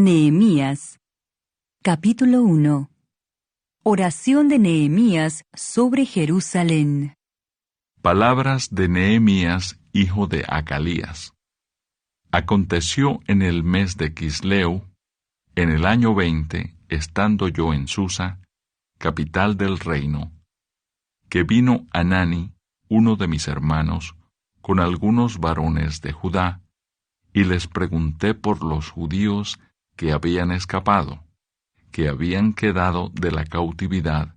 Nehemías. Capítulo 1. Oración de Nehemías sobre Jerusalén. Palabras de Nehemías, hijo de Hacalías. Aconteció en el mes de Quisleu, en el año 20, estando yo en Susa, capital del reino, que vino Hanani, uno de mis hermanos, con algunos varones de Judá, y les pregunté por los judíos que habían escapado, que habían quedado de la cautividad,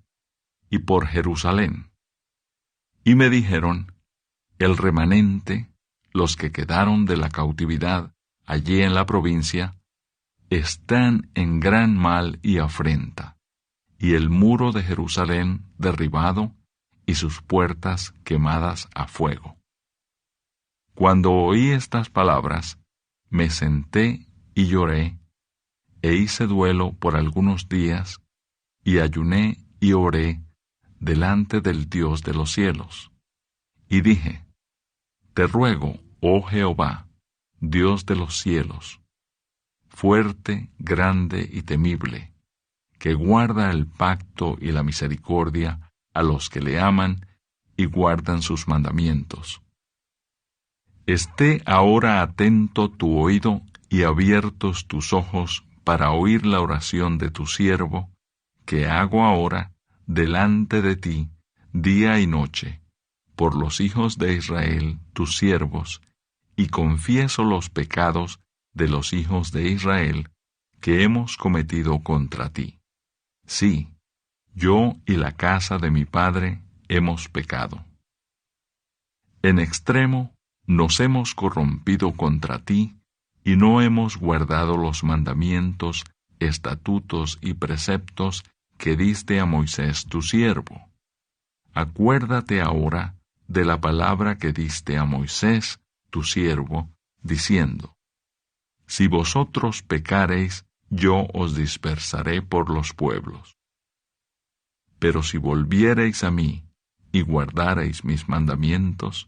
y por Jerusalén. Y me dijeron, el remanente, los que quedaron de la cautividad allí en la provincia, están en gran mal y afrenta, y el muro de Jerusalén derribado, y sus puertas quemadas a fuego. Cuando oí estas palabras, me senté y lloré, e hice duelo por algunos días, y ayuné y oré delante del Dios de los cielos. Y dije, te ruego, oh Jehová, Dios de los cielos, fuerte, grande y temible, que guarda el pacto y la misericordia a los que le aman y guardan sus mandamientos. Esté ahora atento tu oído y abiertos tus ojos para oír la oración de tu siervo, que hago ahora delante de ti día y noche, por los hijos de Israel, tus siervos, y confieso los pecados de los hijos de Israel que hemos cometido contra ti. Sí, yo y la casa de mi padre hemos pecado. En extremo nos hemos corrompido contra ti, y no hemos guardado los mandamientos, estatutos y preceptos que diste a Moisés tu siervo. Acuérdate ahora de la palabra que diste a Moisés tu siervo, diciendo, si vosotros pecareis, yo os dispersaré por los pueblos. Pero si volviereis a mí, y guardareis mis mandamientos,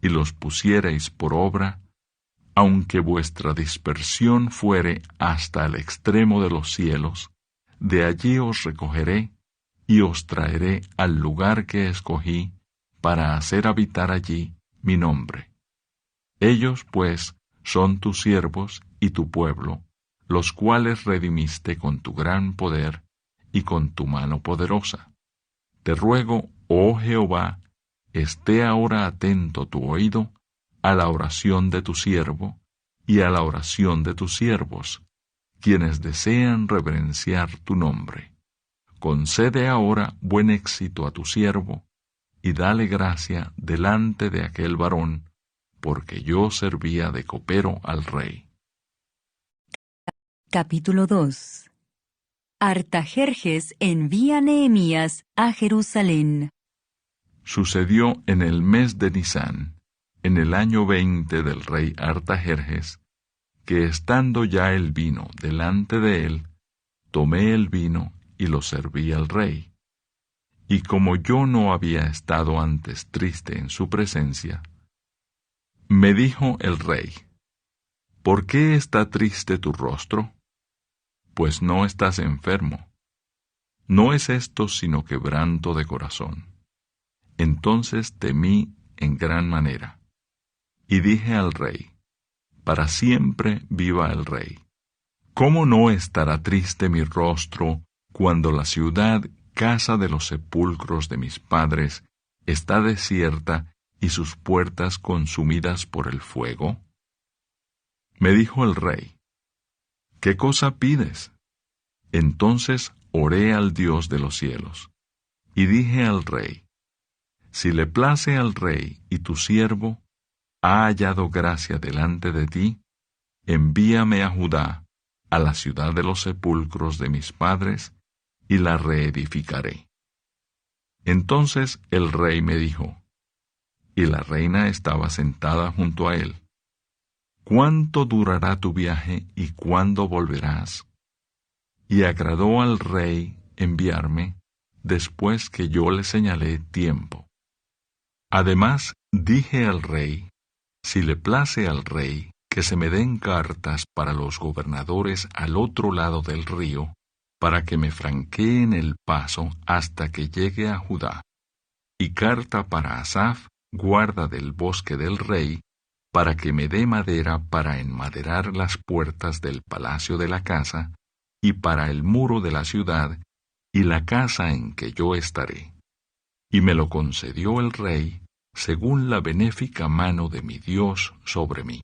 y los pusiereis por obra, aunque vuestra dispersión fuere hasta el extremo de los cielos, de allí os recogeré, y os traeré al lugar que escogí, para hacer habitar allí mi nombre. Ellos, pues, son tus siervos y tu pueblo, los cuales redimiste con tu gran poder y con tu mano poderosa. Te ruego, oh Jehová, esté ahora atento tu oído a la oración de tu siervo y a la oración de tus siervos, quienes desean reverenciar tu nombre. Concede ahora buen éxito a tu siervo, y dale gracia delante de aquel varón, porque yo servía de copero al rey. Capítulo 2. Artajerjes envía a Nehemías a Jerusalén. Sucedió en el mes de Nisán, en el año 20 del rey Artajerjes, que estando ya el vino delante de él, tomé el vino y lo serví al rey. Y como yo no había estado antes triste en su presencia, me dijo el rey, ¿por qué está triste tu rostro? Pues no estás enfermo. No es esto sino quebranto de corazón. Entonces temí en gran manera. Y dije al rey, para siempre viva el rey. ¿Cómo no estará triste mi rostro cuando la ciudad, casa de los sepulcros de mis padres, está desierta y sus puertas consumidas por el fuego? Me dijo el rey, ¿qué cosa pides? Entonces oré al Dios de los cielos, y dije al rey, si le place al rey y tu siervo ha hallado gracia delante de ti, envíame a Judá, a la ciudad de los sepulcros de mis padres, y la reedificaré. Entonces el rey me dijo, y la reina estaba sentada junto a él, ¿cuánto durará tu viaje y cuándo volverás? Y agradó al rey enviarme, después que yo le señalé tiempo. Además dije al rey, si le place al rey que se me den cartas para los gobernadores al otro lado del río, para que me franqueen el paso hasta que llegue a Judá, y carta para Asaf, guarda del bosque del rey, para que me dé madera para enmaderar las puertas del palacio de la casa, y para el muro de la ciudad, y la casa en que yo estaré. Y me lo concedió el rey, según la benéfica mano de mi Dios sobre mí.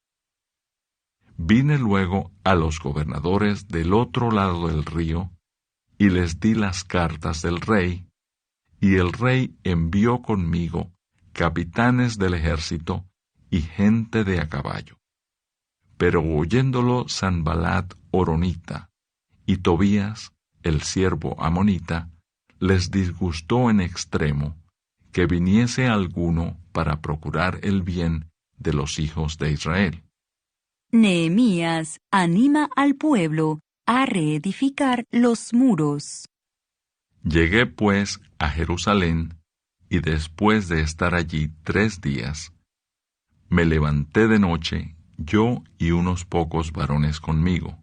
Vine luego a los gobernadores del otro lado del río, y les di las cartas del rey, y el rey envió conmigo capitanes del ejército y gente de a caballo. Pero oyéndolo Sanballat horonita y Tobías, el siervo amonita, les disgustó en extremo que viniese alguno para procurar el bien de los hijos de Israel. Nehemías anima al pueblo a reedificar los muros. Llegué pues a Jerusalén, y después de estar allí 3 días, me levanté de noche, yo y unos pocos varones conmigo,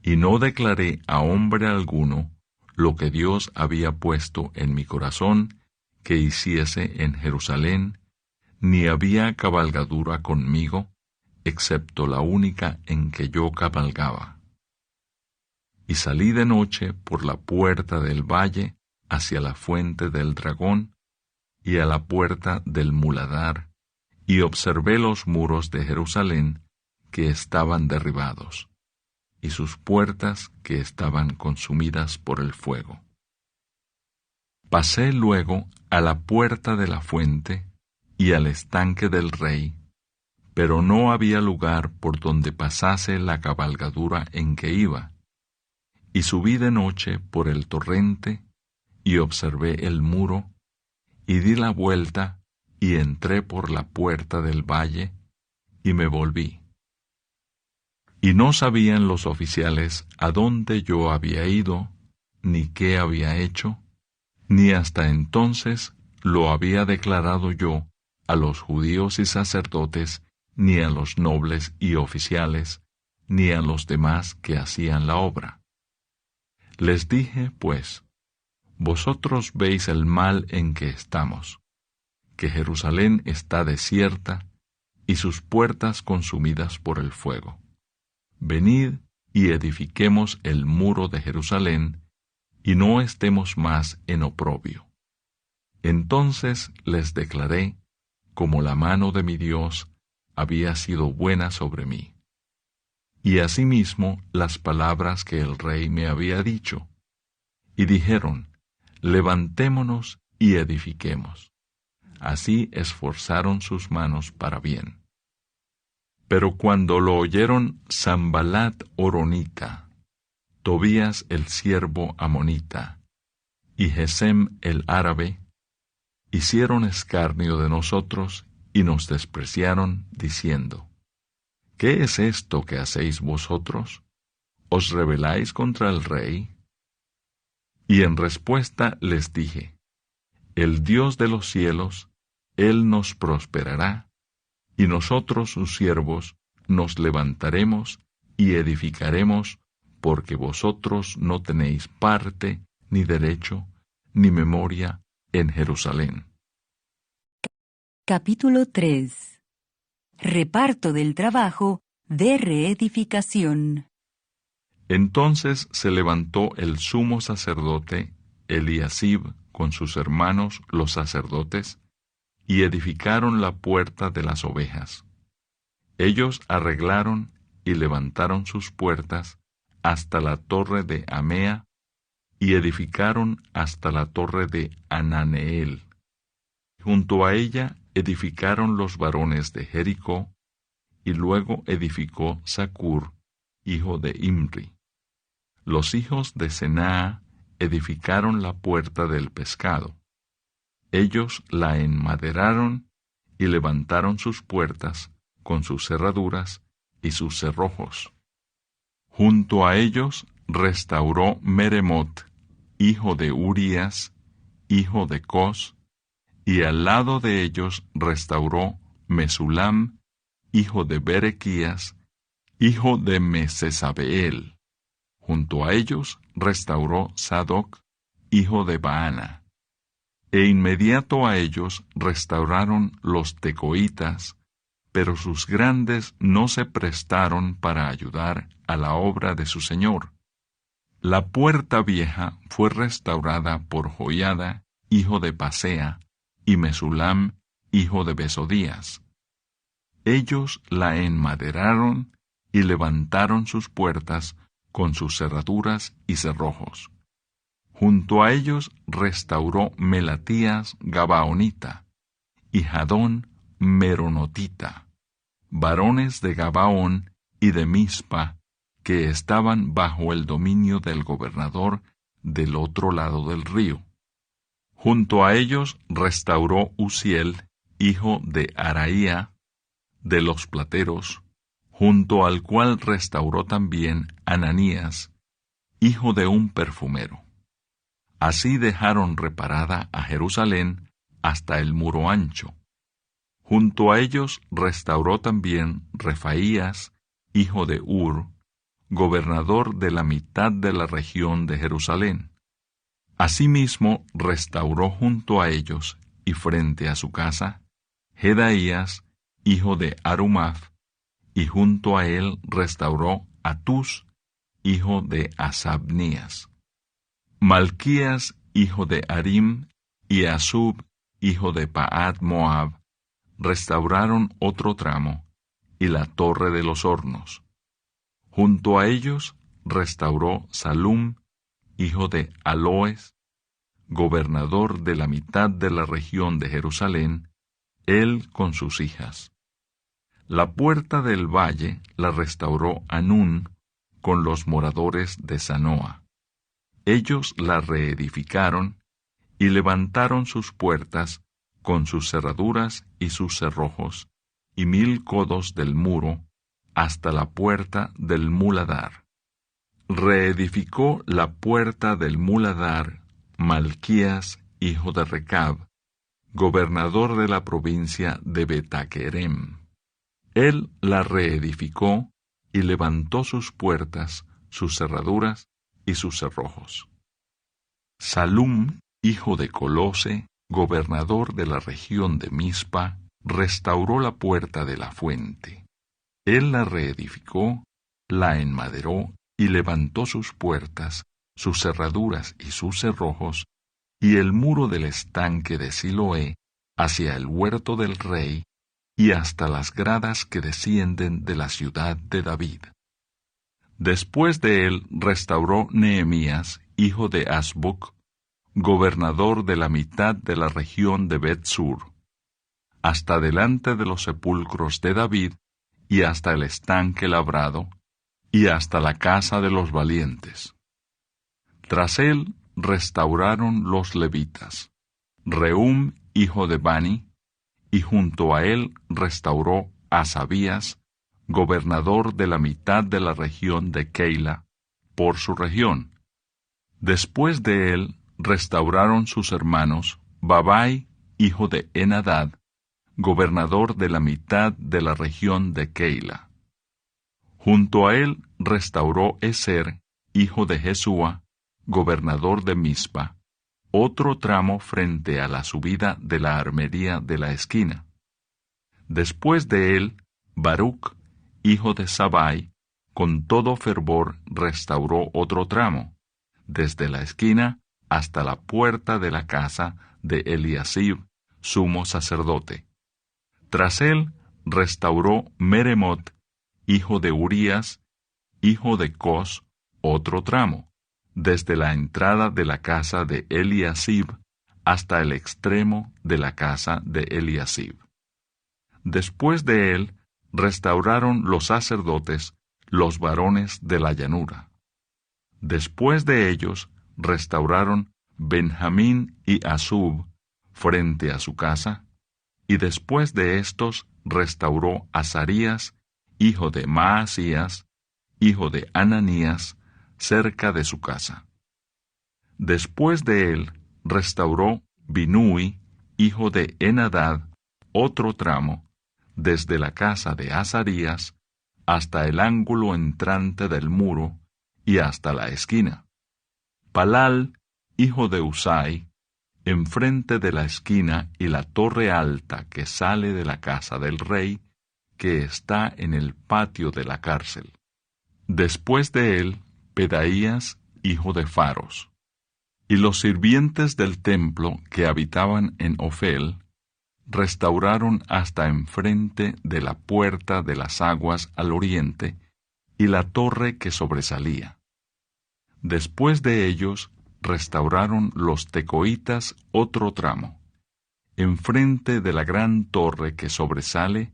y no declaré a hombre alguno lo que Dios había puesto en mi corazón que hiciese en Jerusalén, ni había cabalgadura conmigo, excepto la única en que yo cabalgaba. Y salí de noche por la puerta del valle hacia la fuente del dragón y a la puerta del muladar, y observé los muros de Jerusalén que estaban derribados, y sus puertas que estaban consumidas por el fuego. Pasé luego a la puerta de la fuente y al estanque del rey, pero no había lugar por donde pasase la cabalgadura en que iba, y subí de noche por el torrente, y observé el muro, y di la vuelta, y entré por la puerta del valle, y me volví. Y no sabían los oficiales a dónde yo había ido, ni qué había hecho, ni hasta entonces lo había declarado yo a los judíos y sacerdotes, ni a los nobles y oficiales, ni a los demás que hacían la obra. Les dije, pues, vosotros veis el mal en que estamos, que Jerusalén está desierta y sus puertas consumidas por el fuego. Venid y edifiquemos el muro de Jerusalén, y no estemos más en oprobio. Entonces les declaré, como la mano de mi Dios había sido buena sobre mí. Y asimismo las palabras que el rey me había dicho. Y dijeron, levantémonos y edifiquemos. Así esforzaron sus manos para bien. Pero cuando lo oyeron Sanballat horonita, Tobías el siervo amonita, y Gesem el árabe, hicieron escarnio de nosotros y nos despreciaron, diciendo, ¿qué es esto que hacéis vosotros? ¿Os rebeláis contra el rey? Y en respuesta les dije, el Dios de los cielos, Él nos prosperará, y nosotros sus siervos nos levantaremos y edificaremos, porque vosotros no tenéis parte, ni derecho, ni memoria en Jerusalén. Capítulo 3. Reparto del trabajo de reedificación. Entonces se levantó el sumo sacerdote Eliasib con sus hermanos los sacerdotes, y edificaron la puerta de las ovejas. Ellos arreglaron y levantaron sus puertas hasta la torre de Amea, y edificaron hasta la torre de Ananeel. Junto a ella edificaron los varones de Jericó, y luego edificó Zacur, hijo de Imri. Los hijos de Senaa edificaron la puerta del pescado. Ellos la enmaderaron y levantaron sus puertas con sus cerraduras y sus cerrojos. Junto a ellos restauró Meremot, hijo de Urías, hijo de Cos, y al lado de ellos restauró Mesulam, hijo de Berequías, hijo de Mesesabeel. Junto a ellos restauró Sadoc, hijo de Baana. E inmediato a ellos restauraron los tecoitas, pero sus grandes no se prestaron para ayudar a la obra de su señor. La puerta vieja fue restaurada por Joiada, hijo de Pasea, y Mesulam, hijo de Besodías. Ellos la enmaderaron y levantaron sus puertas con sus cerraduras y cerrojos. Junto a ellos restauró Melatías Gabaonita y Jadón Meronotita, varones de Gabaón y de Mizpa, que estaban bajo el dominio del gobernador del otro lado del río. Junto a ellos restauró Uziel, hijo de Araía, de los plateros, junto al cual restauró también Ananías, hijo de un perfumero. Así dejaron reparada a Jerusalén hasta el muro ancho. Junto a ellos restauró también Refaías, hijo de Ur, gobernador de la mitad de la región de Jerusalén. Asimismo restauró junto a ellos y frente a su casa Jedaías, hijo de Arumaf, y junto a él restauró Atus, hijo de Asabnías. Malquías, hijo de Arim, y Asub, hijo de Paad Moab, restauraron otro tramo, y la torre de los hornos. Junto a ellos restauró Salum, hijo de Aloes, gobernador de la mitad de la región de Jerusalén, él con sus hijas. La puerta del valle la restauró Anún con los moradores de Zanoa. Ellos la reedificaron y levantaron sus puertas con sus cerraduras y sus cerrojos, y 1000 codos del muro, hasta la puerta del muladar. Reedificó la puerta del muladar Malquías, hijo de Recab, gobernador de la provincia de Betaquerem. Él la reedificó y levantó sus puertas, sus cerraduras y sus cerrojos. Salum, hijo de Colose, gobernador de la región de Mizpa, restauró la puerta de la fuente. Él la reedificó, la enmaderó y levantó sus puertas, sus cerraduras y sus cerrojos, y el muro del estanque de Siloé hacia el huerto del rey, y hasta las gradas que descienden de la ciudad de David. Después de él restauró Nehemías, hijo de Asbuc, gobernador de la mitad de la región de Bet-sur, hasta delante de los sepulcros de David, y hasta el estanque labrado, y hasta la casa de los valientes. Tras él restauraron los levitas, Rehum, hijo de Bani, y junto a él restauró Asabías, gobernador de la mitad de la región de Keila, por su región. Después de él restauraron sus hermanos Babai, hijo de Enadad, gobernador de la mitad de la región de Keila. Junto a él restauró Eser, hijo de Jesúa, gobernador de Mizpa, otro tramo frente a la subida de la armería de la esquina. Después de él, Baruc, hijo de Sabai, con todo fervor restauró otro tramo, desde la esquina hasta la puerta de la casa de Eliasib, sumo sacerdote. Tras él restauró Meremot, hijo de Urías, hijo de Cos, otro tramo, desde la entrada de la casa de Eliasib hasta el extremo de la casa de Eliasib. Después de él restauraron los sacerdotes, los varones de la llanura. Después de ellos restauraron Benjamín y Asub frente a su casa, y después de estos restauró Azarías, hijo de Maasías, hijo de Ananías, cerca de su casa. Después de él restauró Binui, hijo de Enadad, otro tramo, desde la casa de Azarías hasta el ángulo entrante del muro y hasta la esquina. Palal, hijo de Usai, enfrente de la esquina y la torre alta que sale de la casa del rey, que está en el patio de la cárcel. Después de él, Pedaías, hijo de Faros. Y los sirvientes del templo que habitaban en Ofel, restauraron hasta enfrente de la puerta de las aguas al oriente y la torre que sobresalía. Después de ellos, restauraron los tecoitas otro tramo, enfrente de la gran torre que sobresale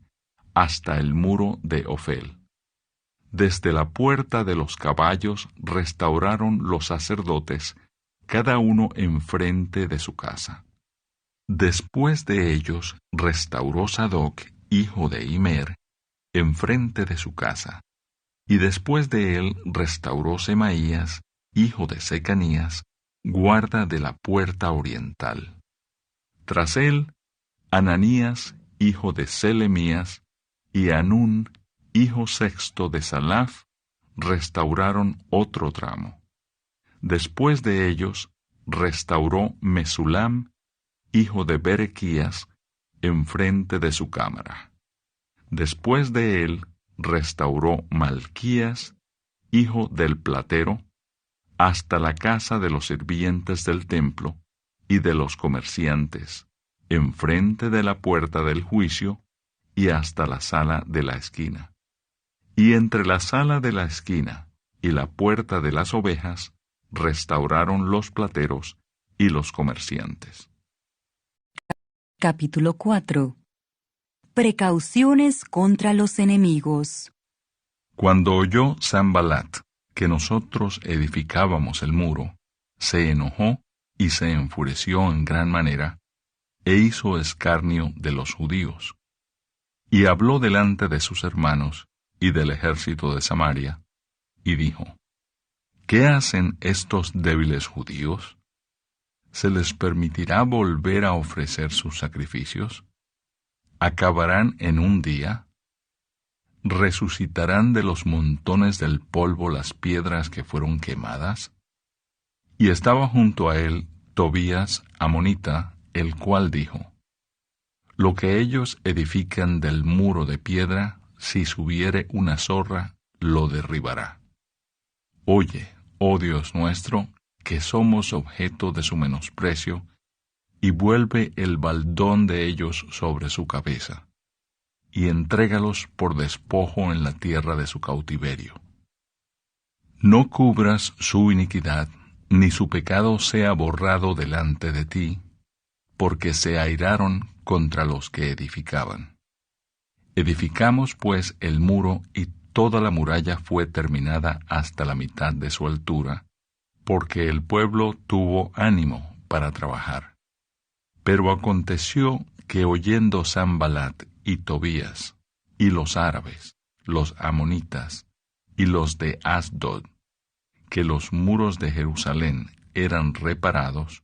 hasta el muro de Ofel. Desde la puerta de los caballos restauraron los sacerdotes, cada uno enfrente de su casa. Después de ellos restauró Sadoc, hijo de Imer, enfrente de su casa, y después de él restauró Semaías, hijo de Secanías, guarda de la puerta oriental. Tras él, Ananías, hijo de Selemías, y Anún, hijo sexto de Salaf, restauraron otro tramo. Después de ellos, restauró Mesulam, hijo de Berequías, enfrente de su cámara. Después de él, restauró Malquías, hijo del platero, hasta la casa de los sirvientes del templo y de los comerciantes, enfrente de la puerta del juicio y hasta la sala de la esquina. Y entre la sala de la esquina y la puerta de las ovejas, restauraron los plateros y los comerciantes. Capítulo 4. Precauciones contra los enemigos. Cuando oyó Sanbalat que nosotros edificábamos el muro, se enojó y se enfureció en gran manera, e hizo escarnio de los judíos. Y habló delante de sus hermanos y del ejército de Samaria, y dijo: ¿Qué hacen estos débiles judíos? ¿Se les permitirá volver a ofrecer sus sacrificios? ¿Acabarán en un día? ¿Resucitarán de los montones del polvo las piedras que fueron quemadas? Y estaba junto a él Tobías, amonita, el cual dijo: Lo que ellos edifican del muro de piedra, si subiere una zorra, lo derribará. Oye, oh Dios nuestro, que somos objeto de su menosprecio, y vuelve el baldón de ellos sobre su cabeza, y entrégalos por despojo en la tierra de su cautiverio. No cubras su iniquidad, ni su pecado sea borrado delante de ti, porque se airaron contra los que edificaban. Edificamos pues el muro, y toda la muralla fue terminada hasta la mitad de su altura, porque el pueblo tuvo ánimo para trabajar. Pero aconteció que oyendo Sanbalat y Tobías, y los árabes, los amonitas, y los de Asdod, que los muros de Jerusalén eran reparados,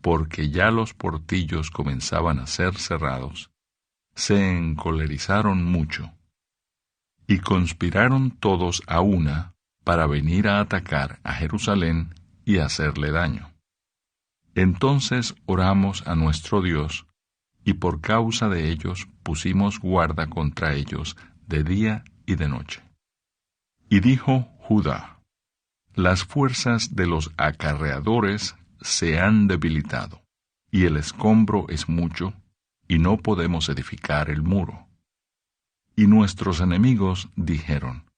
porque ya los portillos comenzaban a ser cerrados, se encolerizaron mucho, y conspiraron todos a una para venir a atacar a Jerusalén y hacerle daño. Entonces oramos a nuestro Dios, y por causa de ellos pusimos guarda contra ellos de día y de noche. Y dijo Judá: Las fuerzas de los acarreadores se han debilitado, y el escombro es mucho, y no podemos edificar el muro. Y nuestros enemigos dijeron: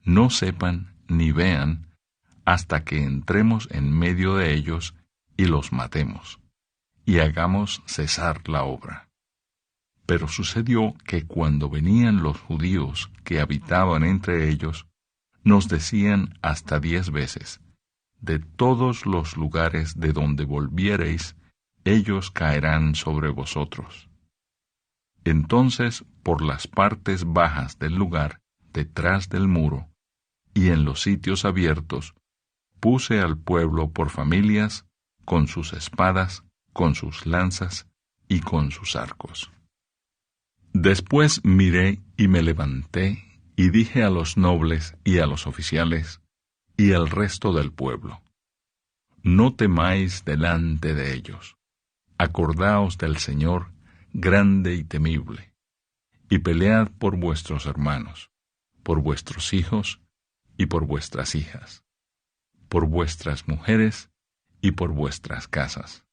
No sepan ni vean hasta que entremos en medio de ellos y los matemos, y hagamos cesar la obra. Pero sucedió que cuando venían los judíos que habitaban entre ellos, nos decían hasta 10 veces: De todos los lugares de donde volviereis, ellos caerán sobre vosotros. Entonces, por las partes bajas del lugar, detrás del muro, y en los sitios abiertos, puse al pueblo por familias, con sus espadas, con sus lanzas y con sus arcos. Después miré y me levanté, Y dije a los nobles y a los oficiales y al resto del pueblo: no temáis delante de ellos, acordaos del Señor grande y temible, y pelead por vuestros hermanos, por vuestros hijos y por vuestras hijas, por vuestras mujeres y por vuestras casas.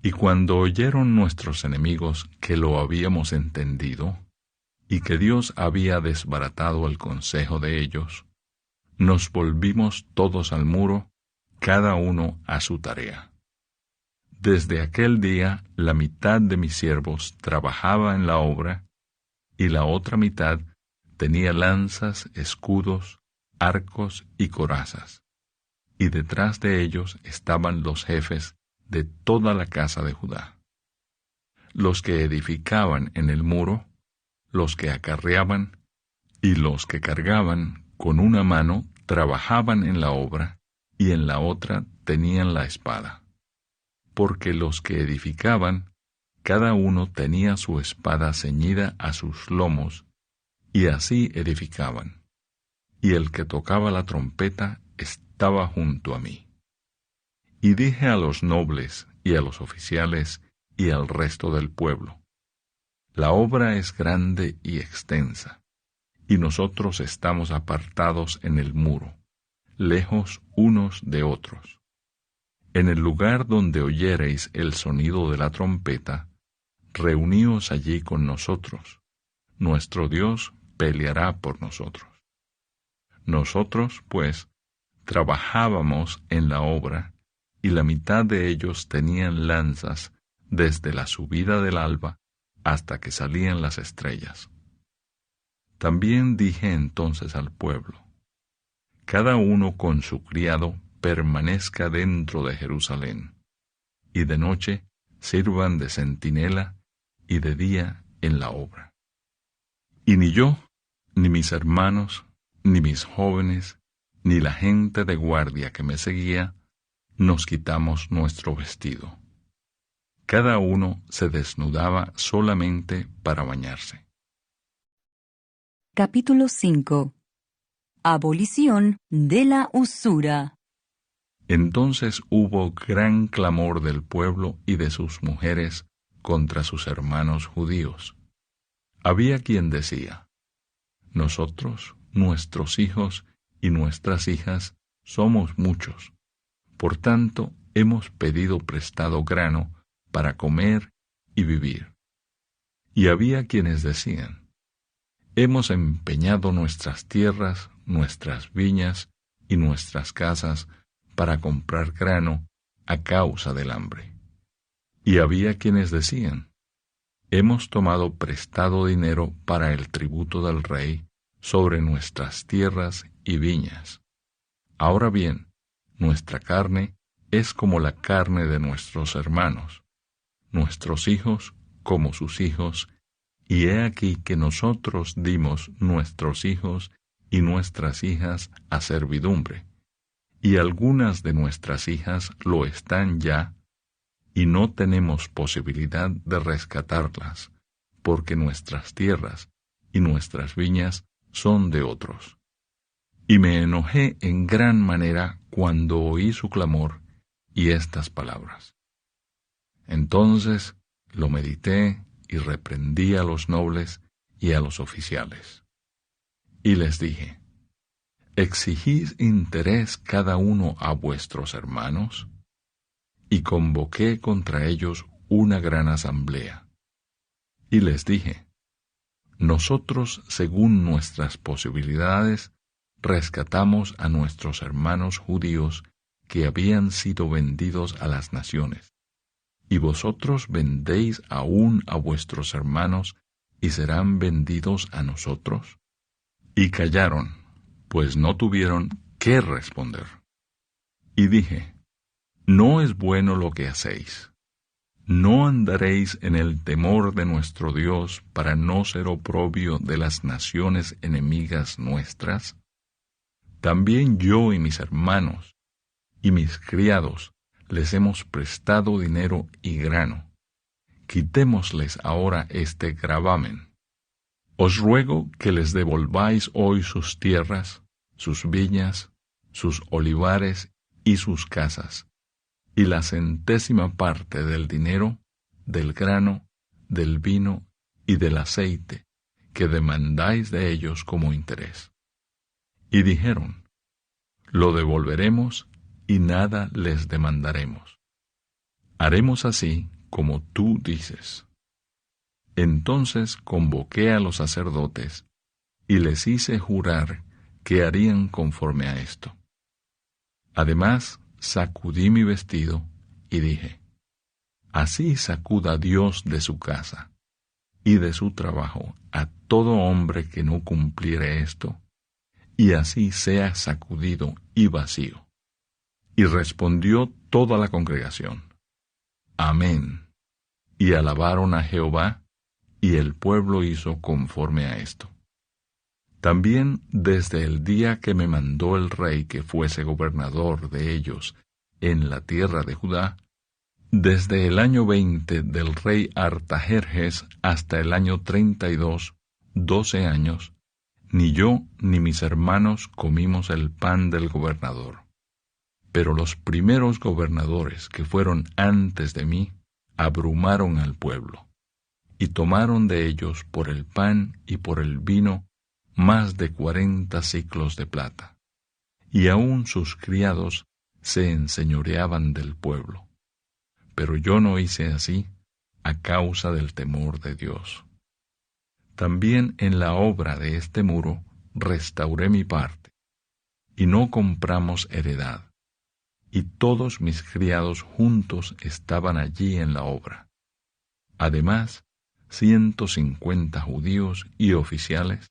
Y cuando oyeron nuestros enemigos que lo habíamos entendido, y que Dios había desbaratado el consejo de ellos, nos volvimos todos al muro, cada uno a su tarea. Desde aquel día la mitad de mis siervos trabajaba en la obra, y la otra mitad tenía lanzas, escudos, arcos y corazas, y detrás de ellos estaban los jefes de toda la casa de Judá. Los que edificaban en el muro, los que acarreaban y los que cargaban con una mano trabajaban en la obra, y en la otra tenían la espada. Porque los que edificaban, cada uno tenía su espada ceñida a sus lomos, y así edificaban. Y el que tocaba la trompeta estaba junto a mí. Y dije a los nobles y a los oficiales y al resto del pueblo: la obra es grande y extensa, y nosotros estamos apartados en el muro, lejos unos de otros. En el lugar donde oyereis el sonido de la trompeta, reuníos allí con nosotros. Nuestro Dios peleará por nosotros. Nosotros, pues, trabajábamos en la obra, y la mitad de ellos tenían lanzas desde la subida del alba hasta que salían las estrellas. También dije entonces al pueblo: cada uno con su criado permanezca dentro de Jerusalén, y de noche sirvan de centinela y de día en la obra. Y ni yo, ni mis hermanos, ni mis jóvenes, ni la gente de guardia que me seguía, nos quitamos nuestro vestido. Cada uno se desnudaba solamente para bañarse. Capítulo 5. Abolición de la usura. Entonces hubo gran clamor del pueblo y de sus mujeres contra sus hermanos judíos. Había quien decía: nosotros, nuestros hijos y nuestras hijas somos muchos, por tanto hemos pedido prestado grano para comer y vivir. Y había quienes decían: hemos empeñado nuestras tierras, nuestras viñas y nuestras casas para comprar grano a causa del hambre. Y había quienes decían: hemos tomado prestado dinero para el tributo del rey sobre nuestras tierras y viñas. Ahora bien, nuestra carne es como la carne de nuestros hermanos, nuestros hijos como sus hijos, y he aquí que nosotros dimos nuestros hijos y nuestras hijas a servidumbre, y algunas de nuestras hijas lo están ya, y no tenemos posibilidad de rescatarlas, porque nuestras tierras y nuestras viñas son de otros. Y me enojé en gran manera cuando oí su clamor y estas palabras. Entonces lo medité y reprendí a los nobles y a los oficiales. Y les dije: ¿exigís interés cada uno a vuestros hermanos? Y convoqué contra ellos una gran asamblea. Y les dije: nosotros, según nuestras posibilidades, rescatamos a nuestros hermanos judíos que habían sido vendidos a las naciones. ¿Y vosotros vendéis aún a vuestros hermanos y serán vendidos a nosotros? Y callaron, pues no tuvieron qué responder. Y dije: no es bueno lo que hacéis. ¿No andaréis en el temor de nuestro Dios para no ser oprobio de las naciones enemigas nuestras? También yo y mis hermanos y mis criados les hemos prestado dinero y grano. Quitémosles ahora este gravamen. Os ruego que les devolváis hoy sus tierras, sus viñas, sus olivares y sus casas, y la 100ª parte del dinero, del grano, del vino y del aceite, que demandáis de ellos como interés. Y dijeron, lo devolveremos y nada les demandaremos. Haremos así como tú dices. Entonces convoqué a los sacerdotes y les hice jurar que harían conforme a esto. Además, sacudí mi vestido y dije, así sacuda Dios de su casa y de su trabajo a todo hombre que no cumpliere esto, y así sea sacudido y vacío. Y respondió toda la congregación, Amén. Y alabaron a Jehová, y el pueblo hizo conforme a esto. También desde el día que me mandó el rey que fuese gobernador de ellos en la tierra de Judá, desde el año 20 del rey Artajerjes hasta el año 32, 12 años, ni yo ni mis hermanos comimos el pan del gobernador. Pero los primeros gobernadores que fueron antes de mí abrumaron al pueblo, y tomaron de ellos por el pan y por el vino más de 40 siclos de plata, y aun sus criados se enseñoreaban del pueblo. Pero yo no hice así a causa del temor de Dios. También en la obra de este muro restauré mi parte, y no compramos heredad, y todos mis criados juntos estaban allí en la obra. Además, 150 judíos y oficiales,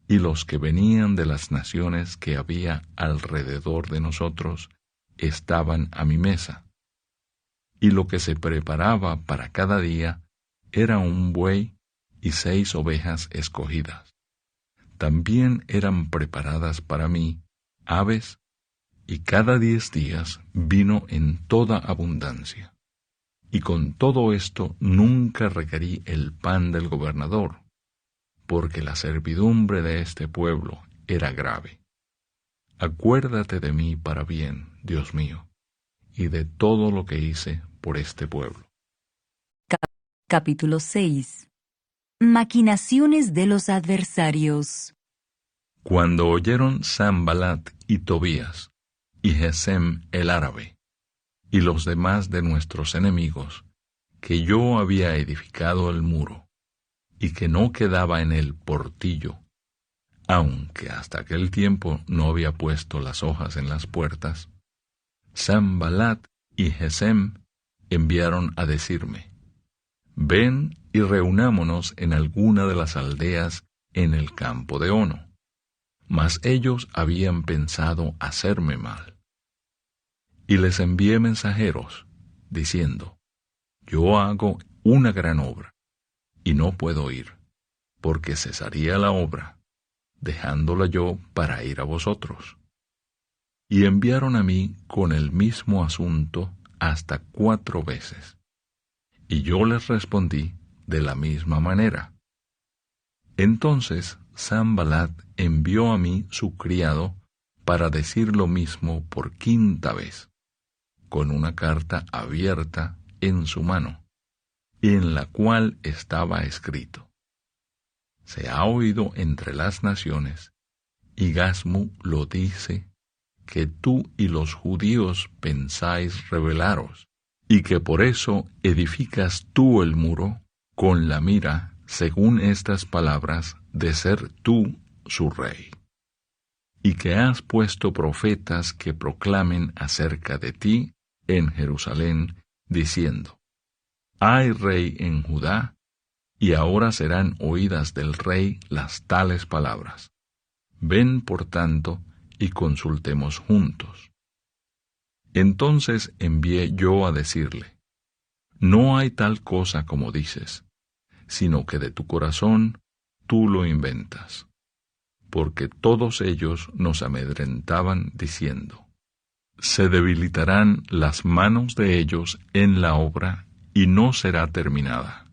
y los que venían de las naciones que había alrededor de nosotros, estaban a mi mesa. Y lo que se preparaba para cada día era un buey y 6 ovejas escogidas. También eran preparadas para mí aves, y cada 10 días vino en toda abundancia. Y con todo esto nunca requerí el pan del gobernador, porque la servidumbre de este pueblo era grave. Acuérdate de mí para bien, Dios mío, y de todo lo que hice por este pueblo. Capítulo 6. Maquinaciones de los adversarios. Cuando oyeron Sanballat y Tobías, y Gesem el árabe, y los demás de nuestros enemigos, que yo había edificado el muro, y que no quedaba en él portillo, aunque hasta aquel tiempo no había puesto las hojas en las puertas, Sanballat y Gesem enviaron a decirme, ven y reunámonos en alguna de las aldeas en el campo de Ono. Mas ellos habían pensado hacerme mal. Y les envié mensajeros, diciendo, yo hago una gran obra, y no puedo ir, porque cesaría la obra, dejándola yo para ir a vosotros. Y enviaron a mí con el mismo asunto hasta 4 veces. Y yo les respondí de la misma manera. Entonces Sanballat envió a mí su criado para decir lo mismo por 5ª vez, con una carta abierta en su mano, en la cual estaba escrito: se ha oído entre las naciones, y Gasmu lo dice, que tú y los judíos pensáis rebelaros, y que por eso edificas tú el muro, con la mira, según estas palabras, de ser tú su rey. Y que has puesto profetas que proclamen acerca de ti en Jerusalén, diciendo: hay rey en Judá, y ahora serán oídas del rey las tales palabras. Ven, por tanto, y consultemos juntos. Entonces envié yo a decirle: no hay tal cosa como dices, sino que de tu corazón tú lo inventas. Porque todos ellos nos amedrentaban diciendo: se debilitarán las manos de ellos en la obra, y no será terminada.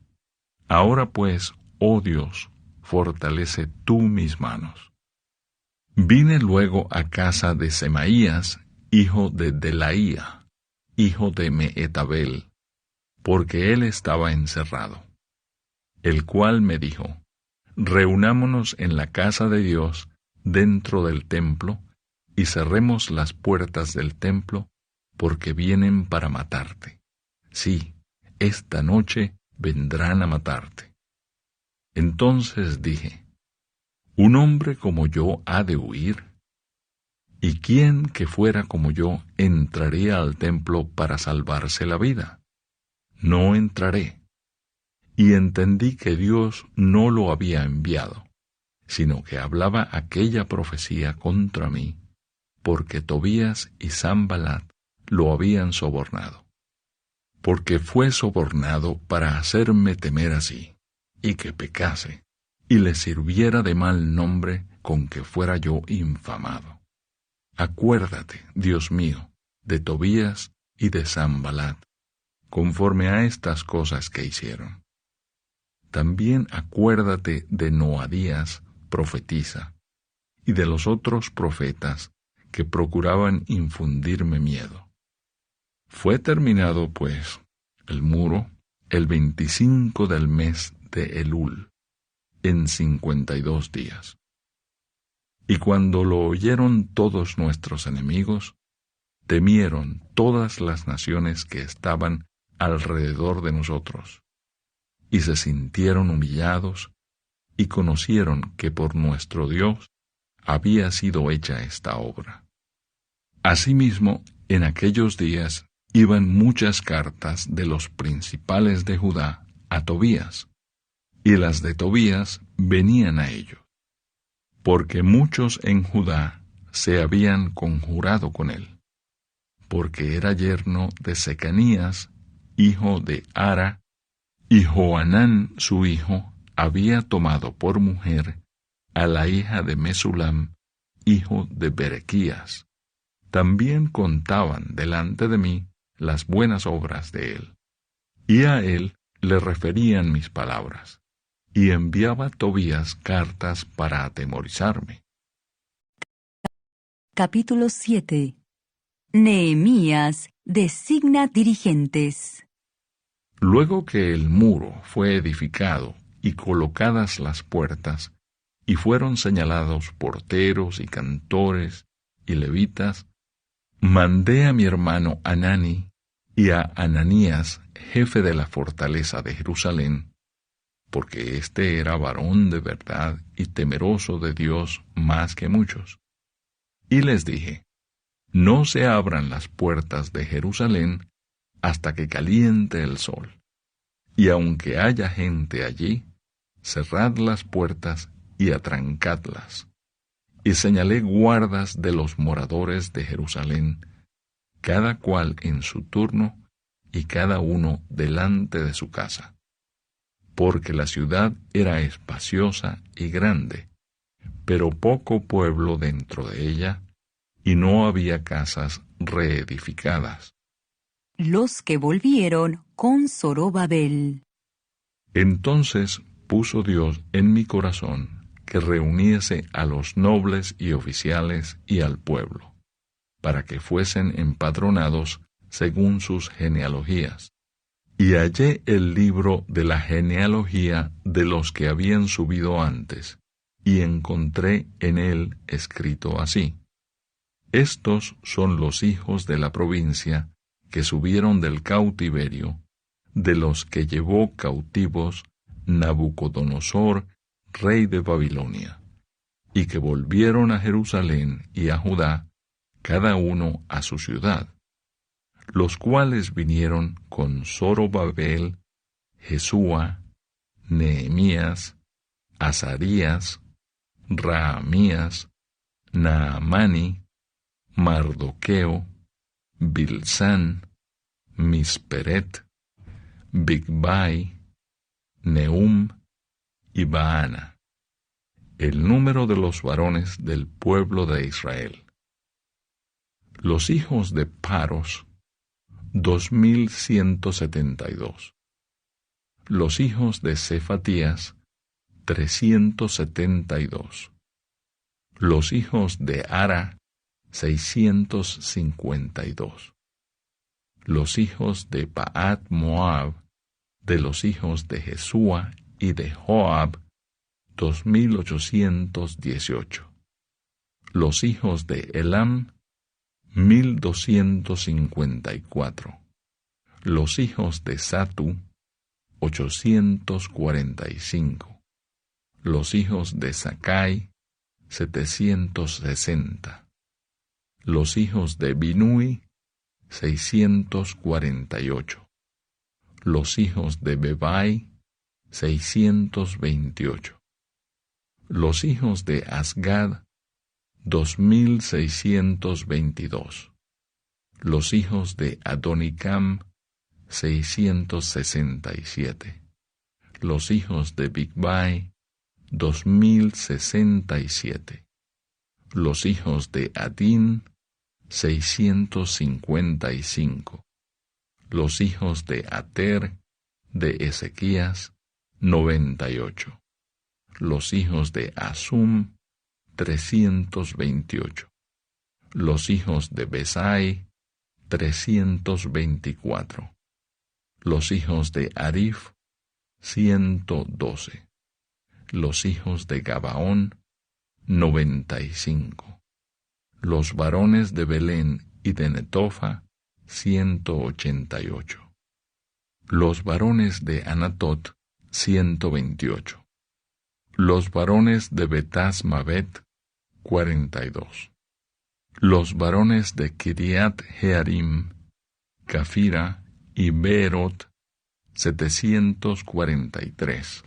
Ahora pues, oh Dios, fortalece tú mis manos. Vine luego a casa de Semaías, hijo de Delaía, hijo de Mehetabel, porque él estaba encerrado, el cual me dijo: Reunámonos en la casa de Dios dentro del templo, y cerremos las puertas del templo, porque vienen para matarte. Sí, esta noche vendrán a matarte. Entonces dije: ¿Un hombre como yo ha de huir? ¿Y quién que fuera como yo entraría al templo para salvarse la vida? No entraré. Y entendí que Dios no lo había enviado, sino que hablaba aquella profecía contra mí, porque Tobías y Sanballat lo habían sobornado. Porque fue sobornado para hacerme temer así, y que pecase, y le sirviera de mal nombre con que fuera yo infamado. Acuérdate, Dios mío, de Tobías y de Sanballat, conforme a estas cosas que hicieron. También acuérdate de Noadías, profetisa, y de los otros profetas que procuraban infundirme miedo. Fue terminado, pues, el muro el 25 del mes de Elul, en 52 días. Y cuando lo oyeron todos nuestros enemigos, temieron todas las naciones que estaban alrededor de nosotros, y se sintieron humillados, y conocieron que por nuestro Dios había sido hecha esta obra. Asimismo, en aquellos días iban muchas cartas de los principales de Judá a Tobías, y las de Tobías venían a ellos, porque muchos en Judá se habían conjurado con él, porque era yerno de Secanías, hijo de Ara, y Johanán su hijo había tomado por mujer a la hija de Mesulam, hijo de Berequías. También contaban delante de mí las buenas obras de él, y a él le referían mis palabras, y enviaba Tobías cartas para atemorizarme. Capítulo 7. Nehemías designa dirigentes. Luego que el muro fue edificado y colocadas las puertas, y fueron señalados porteros y cantores y levitas, mandé a mi hermano Hanani y a Ananías, jefe de la fortaleza de Jerusalén, porque éste era varón de verdad y temeroso de Dios más que muchos. Y les dije: No se abran las puertas de Jerusalén hasta que caliente el sol, y aunque haya gente allí, cerrad las puertas y atrancadlas. Y señalé guardas de los moradores de Jerusalén, cada cual en su turno y cada uno delante de su casa, porque la ciudad era espaciosa y grande, pero poco pueblo dentro de ella, y no había casas reedificadas. Los que volvieron con Zorobabel. Entonces puso Dios en mi corazón que reuniese a los nobles y oficiales y al pueblo, para que fuesen empadronados según sus genealogías. Y hallé el libro de la genealogía de los que habían subido antes, y encontré en él escrito así: Estos son los hijos de la provincia que subieron del cautiverio, de los que llevó cautivos Nabucodonosor, rey de Babilonia, y que volvieron a Jerusalén y a Judá, cada uno a su ciudad, los cuales vinieron con Zorobabel, Jesúa, Nehemías, Azarías, Raamías, Naamani, Mardoqueo, Bilsán, Misperet, Bigbai, Nehum y Baana, el número de los varones del pueblo de Israel. Los hijos de Paros, 2172. Los hijos de Cefatías, 372. Los hijos de Ara, 652. Los hijos de Pahat Moab, de los hijos de Jesúa y de Joab, 2818. Los hijos de Elam, 1254. Los hijos de Satu, 845. Los hijos de Sakai, 760. Los hijos de Binui, 648. Los hijos de Bebai, 628. Los hijos de Asgad, 2622. Los hijos de Adonicam, 667. Los hijos de Bigvai, 2067. Los hijos de Adin, 655. Los hijos de Ater, de Ezequías, 98. Los hijos de Asum, 328. Los hijos de Besai, 324. Los hijos de Arif, 112. Los hijos de Gabaón, 95. Los varones de Belén y de Netofa, 188. Los varones de Anatot, 128. Los varones de Betas Mabet, 42. Los varones de Kiriat Jearim, Cafira y Beerot, 743.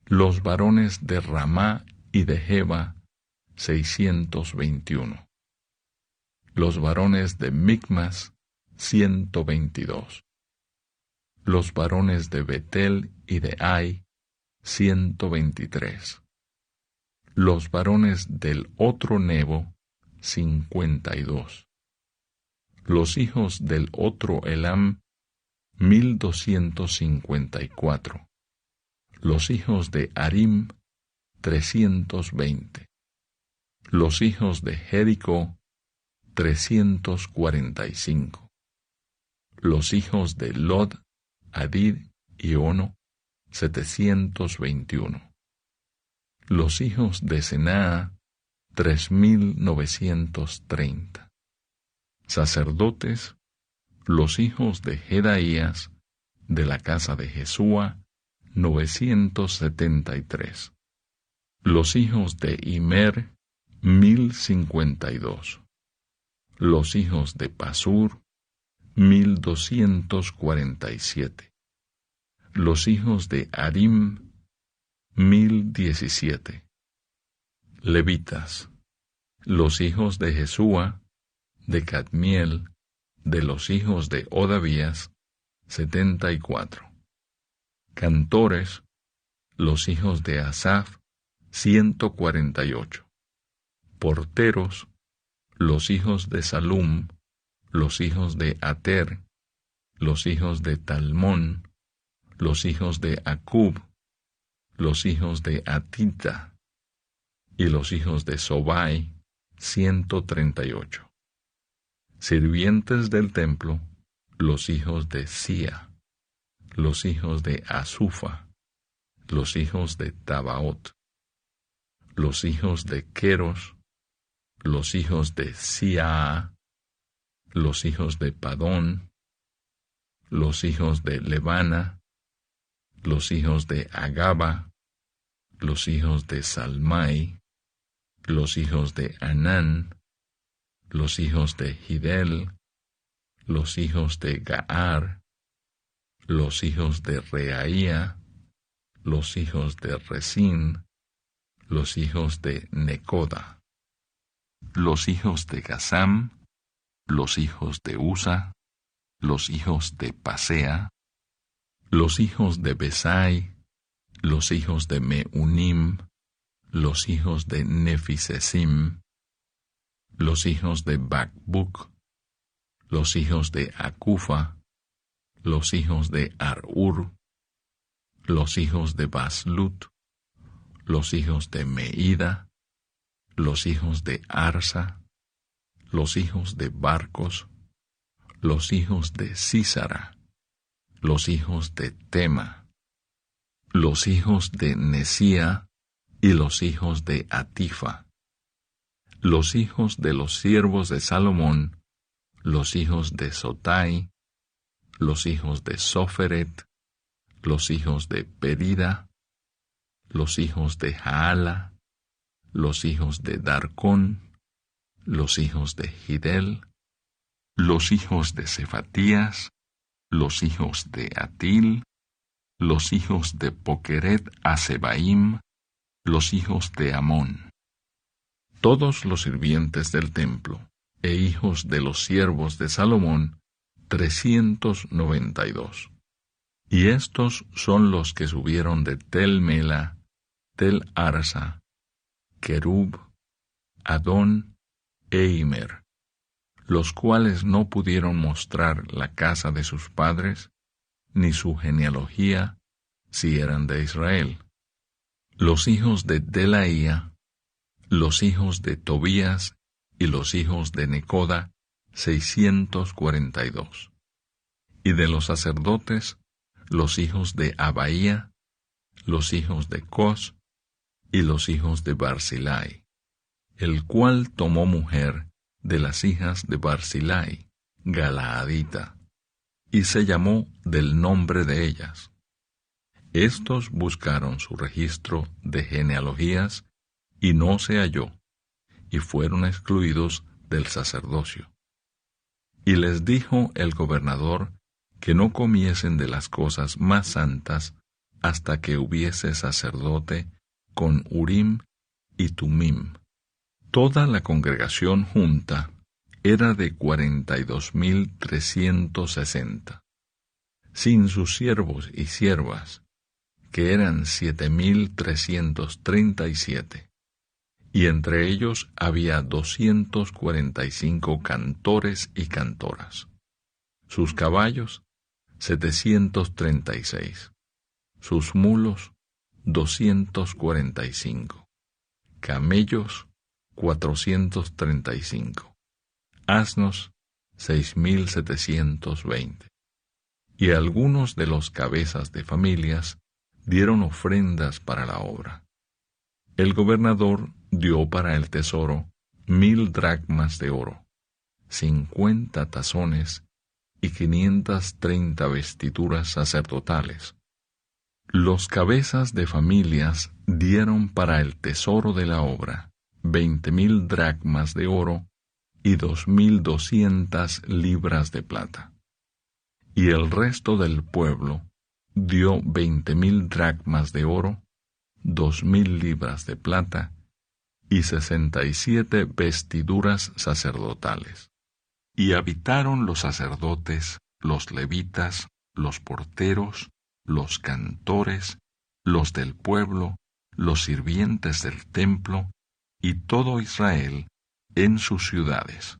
Los varones de Ramá y de Jeba, 621. Los varones de Micmas, 122. Los varones de Betel y de Ai, 123. Los varones del otro Nebo, 52. Los hijos del otro Elam, 1254. Los hijos de Arim, 320. Los hijos de Jericó, 345. Los hijos de Lod, Hadid y Ono, 721. Los hijos de Senaa, 3930. Sacerdotes, los hijos de Jedaías, de la casa de Jesúa, 973. Los hijos de Imer, 1052. Los hijos de Pasur, 1247. Los hijos de Arim, 1017. Levitas, los hijos de Jesúa, de Cadmiel, de los hijos de Odavías, 74. Cantores, los hijos de Asaf, 148. Porteros, los hijos de Salum, los hijos de Ater, los hijos de Talmón, los hijos de Acub, los hijos de Atita, y los hijos de Sobai, 138. Sirvientes del templo, los hijos de Sia, los hijos de Asufa, los hijos de Tabaot, los hijos de Queros, los hijos de Siaa, los hijos de Padón, los hijos de Levana, los hijos de Agaba, los hijos de Salmai, los hijos de Anán, los hijos de Gidel, los hijos de Gaar, los hijos de Reaía, los hijos de Resín, los hijos de Necoda, los hijos de Gazam, los hijos de Usa, los hijos de Pasea, los hijos de Besai, los hijos de Meunim, los hijos de Nefisesim, los hijos de Bacbuc, los hijos de Acufa, los hijos de Arur, los hijos de Baslut, los hijos de Meida, los hijos de Arsa, los hijos de Barcos, los hijos de Sísara, los hijos de Tema, los hijos de Nesía y los hijos de Atifa, los hijos de los siervos de Salomón, los hijos de Sotai, los hijos de Soferet, los hijos de Perida, los hijos de Jaala, los hijos de Darcón, los hijos de Gidel, los hijos de Cefatías, los hijos de Atil, los hijos de Poqueret Asebaim, los hijos de Amón. Todos los sirvientes del templo e hijos de los siervos de Salomón, 392. Y estos son los que subieron de Tel Mela, Tel Arsa, Querub, Adón e Imer, los cuales no pudieron mostrar la casa de sus padres, ni su genealogía, si eran de Israel. Los hijos de Delaía, los hijos de Tobías y los hijos de Necoda, 642. Y de los sacerdotes, los hijos de Abaía, los hijos de Cos y los hijos de Barzilai, el cual tomó mujer de las hijas de Barzilai, Galaadita, y se llamó del nombre de ellas. Estos buscaron su registro de genealogías y no se halló, y fueron excluidos del sacerdocio. Y les dijo el gobernador que no comiesen de las cosas más santas hasta que hubiese sacerdote con Urim y Tumim. Toda la congregación junta era de 42.360, sin sus siervos y siervas, que eran 7.337, y entre ellos había 245 cantores y cantoras. Sus caballos, 736, sus mulos, 245, camellos, 435, asnos, 6.720. Y algunos de los cabezas de familias dieron ofrendas para la obra. El gobernador dio para el tesoro 1,000 dracmas de oro, 50 tazones y 530 vestiduras sacerdotales. Los cabezas de familias dieron para el tesoro de la obra 20,000 dracmas de oro y 2,200 libras de plata. Y el resto del pueblo dio 20,000 dracmas de oro, 2,000 libras de plata y 67 vestiduras sacerdotales. Y habitaron los sacerdotes, los levitas, los porteros, los cantores, los del pueblo, los sirvientes del templo, y todo Israel en sus ciudades.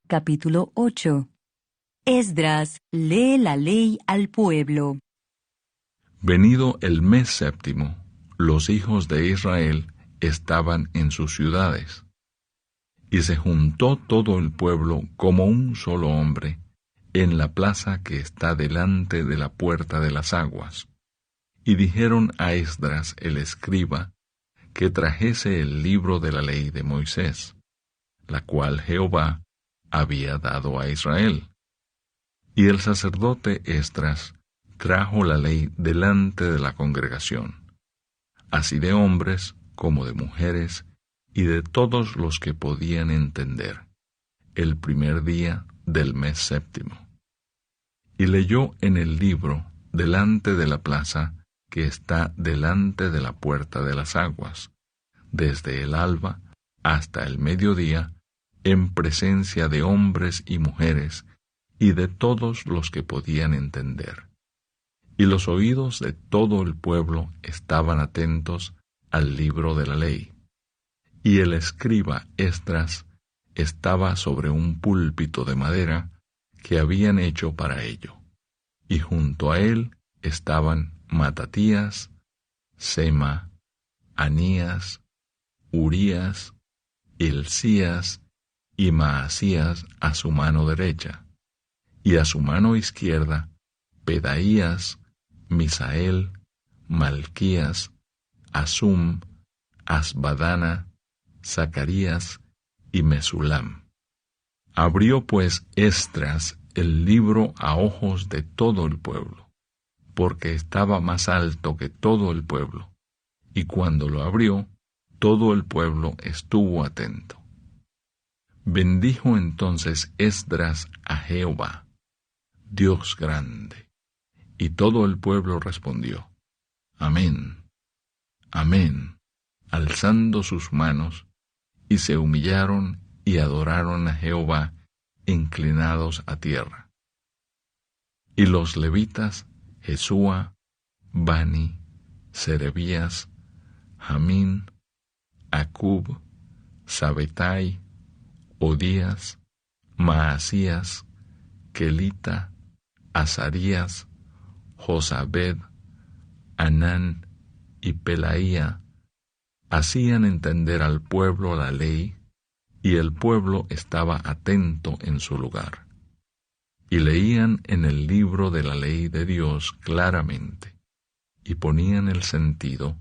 Capítulo 8. Esdras lee la ley al pueblo. Venido el mes séptimo, los hijos de Israel estaban en sus ciudades. Y se juntó todo el pueblo como un solo hombre en la plaza que está delante de la puerta de las aguas. Y dijeron a Esdras el escriba que trajese el libro de la ley de Moisés, la cual Jehová había dado a Israel. Y el sacerdote Esdras trajo la ley delante de la congregación, así de hombres como de mujeres, y de todos los que podían entender, el primer día del mes séptimo. Y leyó en el libro delante de la plaza que está delante de la puerta de las aguas, desde el alba hasta el mediodía, en presencia de hombres y mujeres, y de todos los que podían entender. Y los oídos de todo el pueblo estaban atentos al libro de la ley. y el escriba Esdras estaba sobre un púlpito de madera que habían hecho para ello, y junto a él estaban Matatías, Sema, Anías, Urías, Hilcías y Maasías a su mano derecha, y a su mano izquierda Pedaías, Misael, Malquías, Asum, Asbadana, Zacarías y Mesulam. Abrió pues Esdras el libro a ojos de todo el pueblo, porque estaba más alto que todo el pueblo, y cuando lo abrió, todo el pueblo estuvo atento. Bendijo entonces Esdras a Jehová, Dios grande, y todo el pueblo respondió, Amén, Amén, alzando sus manos, y se humillaron y adoraron a Jehová, inclinados a tierra. Y los levitas, Jesúa, Bani, Serebías, Jamín, Acub, Sabetai, Odías, Maasías, Kelita, Azarías, Josabed, Anán y Pelaía, hacían entender al pueblo la ley, y el pueblo estaba atento en su lugar. Y leían en el libro de la ley de Dios claramente, y ponían el sentido,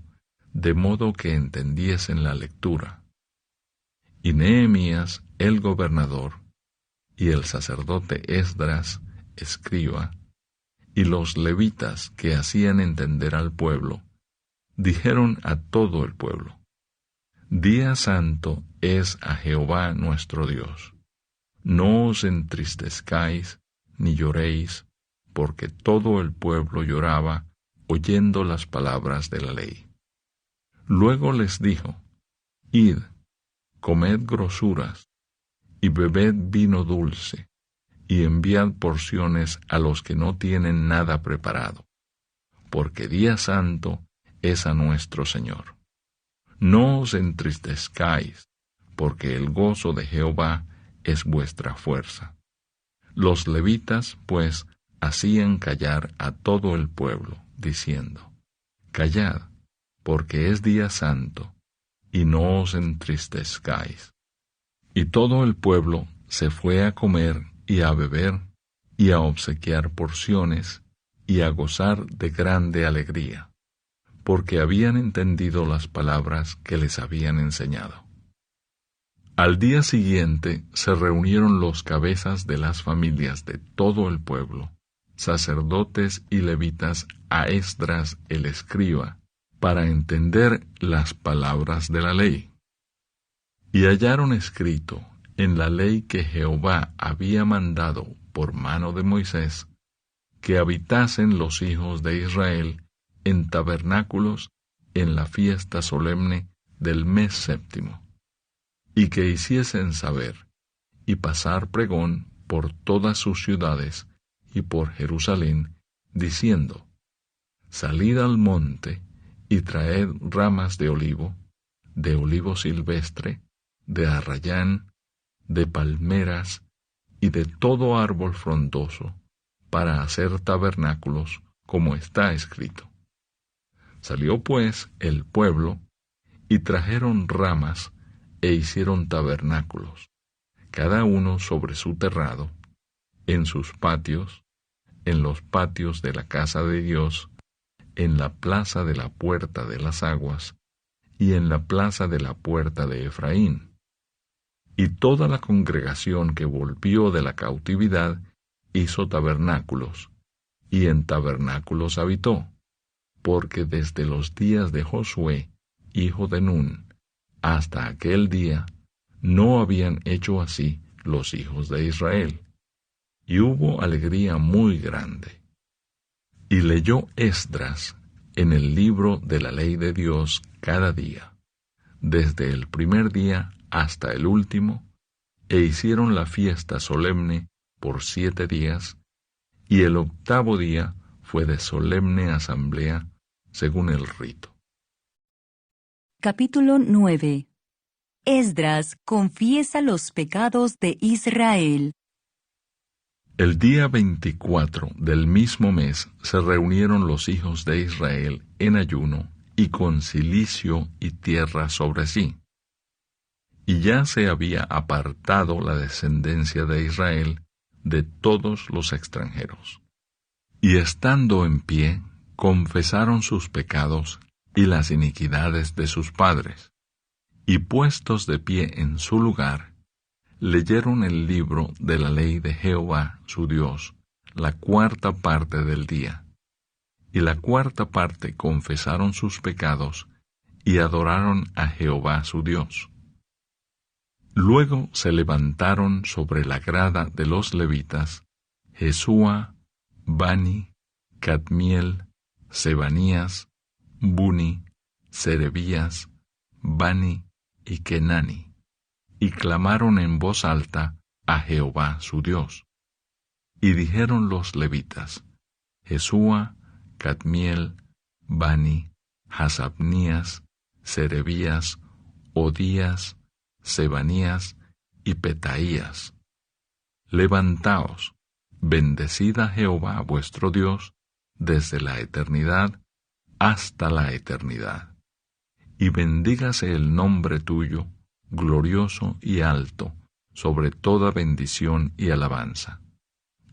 de modo que entendiesen la lectura. Y Nehemías, el gobernador, y el sacerdote Esdras, escriba, y los levitas que hacían entender al pueblo, dijeron a todo el pueblo, Día santo es a Jehová nuestro Dios. No os entristezcáis ni lloréis, porque todo el pueblo lloraba oyendo las palabras de la ley. Luego les dijo, Id, comed grosuras, y bebed vino dulce, y enviad porciones a los que no tienen nada preparado, porque día santo es a nuestro Señor. No os entristezcáis, porque el gozo de Jehová es vuestra fuerza. Los levitas, pues, hacían callar a todo el pueblo, diciendo, Callad, porque es día santo, y no os entristezcáis. Y todo el pueblo se fue a comer y a beber, y a obsequiar porciones, y a gozar de grande alegría, porque habían entendido las palabras que les habían enseñado. Al día siguiente se reunieron los cabezas de las familias de todo el pueblo, sacerdotes y levitas, a Esdras el escriba, para entender las palabras de la ley. Y hallaron escrito en la ley que Jehová había mandado por mano de Moisés, que habitasen los hijos de Israel en tabernáculos en la fiesta solemne del mes séptimo, y que hiciesen saber y pasar pregón por todas sus ciudades y por Jerusalén, diciendo, Salid al monte y traed ramas de olivo silvestre, de arrayán, de palmeras y de todo árbol frondoso, para hacer tabernáculos, como está escrito. Salió pues el pueblo, y trajeron ramas, e hicieron tabernáculos, cada uno sobre su terrado, en sus patios, en los patios de la casa de Dios, en la plaza de la puerta de las aguas, y en la plaza de la puerta de Efraín. Y toda la congregación que volvió de la cautividad hizo tabernáculos, y en tabernáculos habitó, porque desde los días de Josué, hijo de Nun, hasta aquel día, no habían hecho así los hijos de Israel, y hubo alegría muy grande. Y leyó Esdras en el libro de la ley de Dios cada día, desde el primer día hasta el último, e hicieron la fiesta solemne por 7 días, y el 8º día fue de solemne asamblea, según el rito. Capítulo 9. Esdras confiesa los pecados de Israel. El día 24 del mismo mes se reunieron los hijos de Israel en ayuno y con cilicio y tierra sobre sí. Y ya se había apartado la descendencia de Israel de todos los extranjeros. Y estando en pie, confesaron sus pecados y las iniquidades de sus padres, y puestos de pie en su lugar, leyeron el libro de la ley de Jehová su Dios, la cuarta parte del día, y la cuarta parte confesaron sus pecados y adoraron a Jehová su Dios. Luego se levantaron sobre la grada de los levitas Jesúa, Bani, Cadmiel, Sebanías, Buni, Serebías, Bani y Kenani, y clamaron en voz alta a Jehová su Dios. Y dijeron los levitas, Jesúa, Cadmiel, Bani, Hasabnías, Serebías, Odías, Sebanías y Petaías, levantaos, bendecid a Jehová vuestro Dios desde la eternidad hasta la eternidad, y bendígase el nombre tuyo, glorioso y alto, sobre toda bendición y alabanza.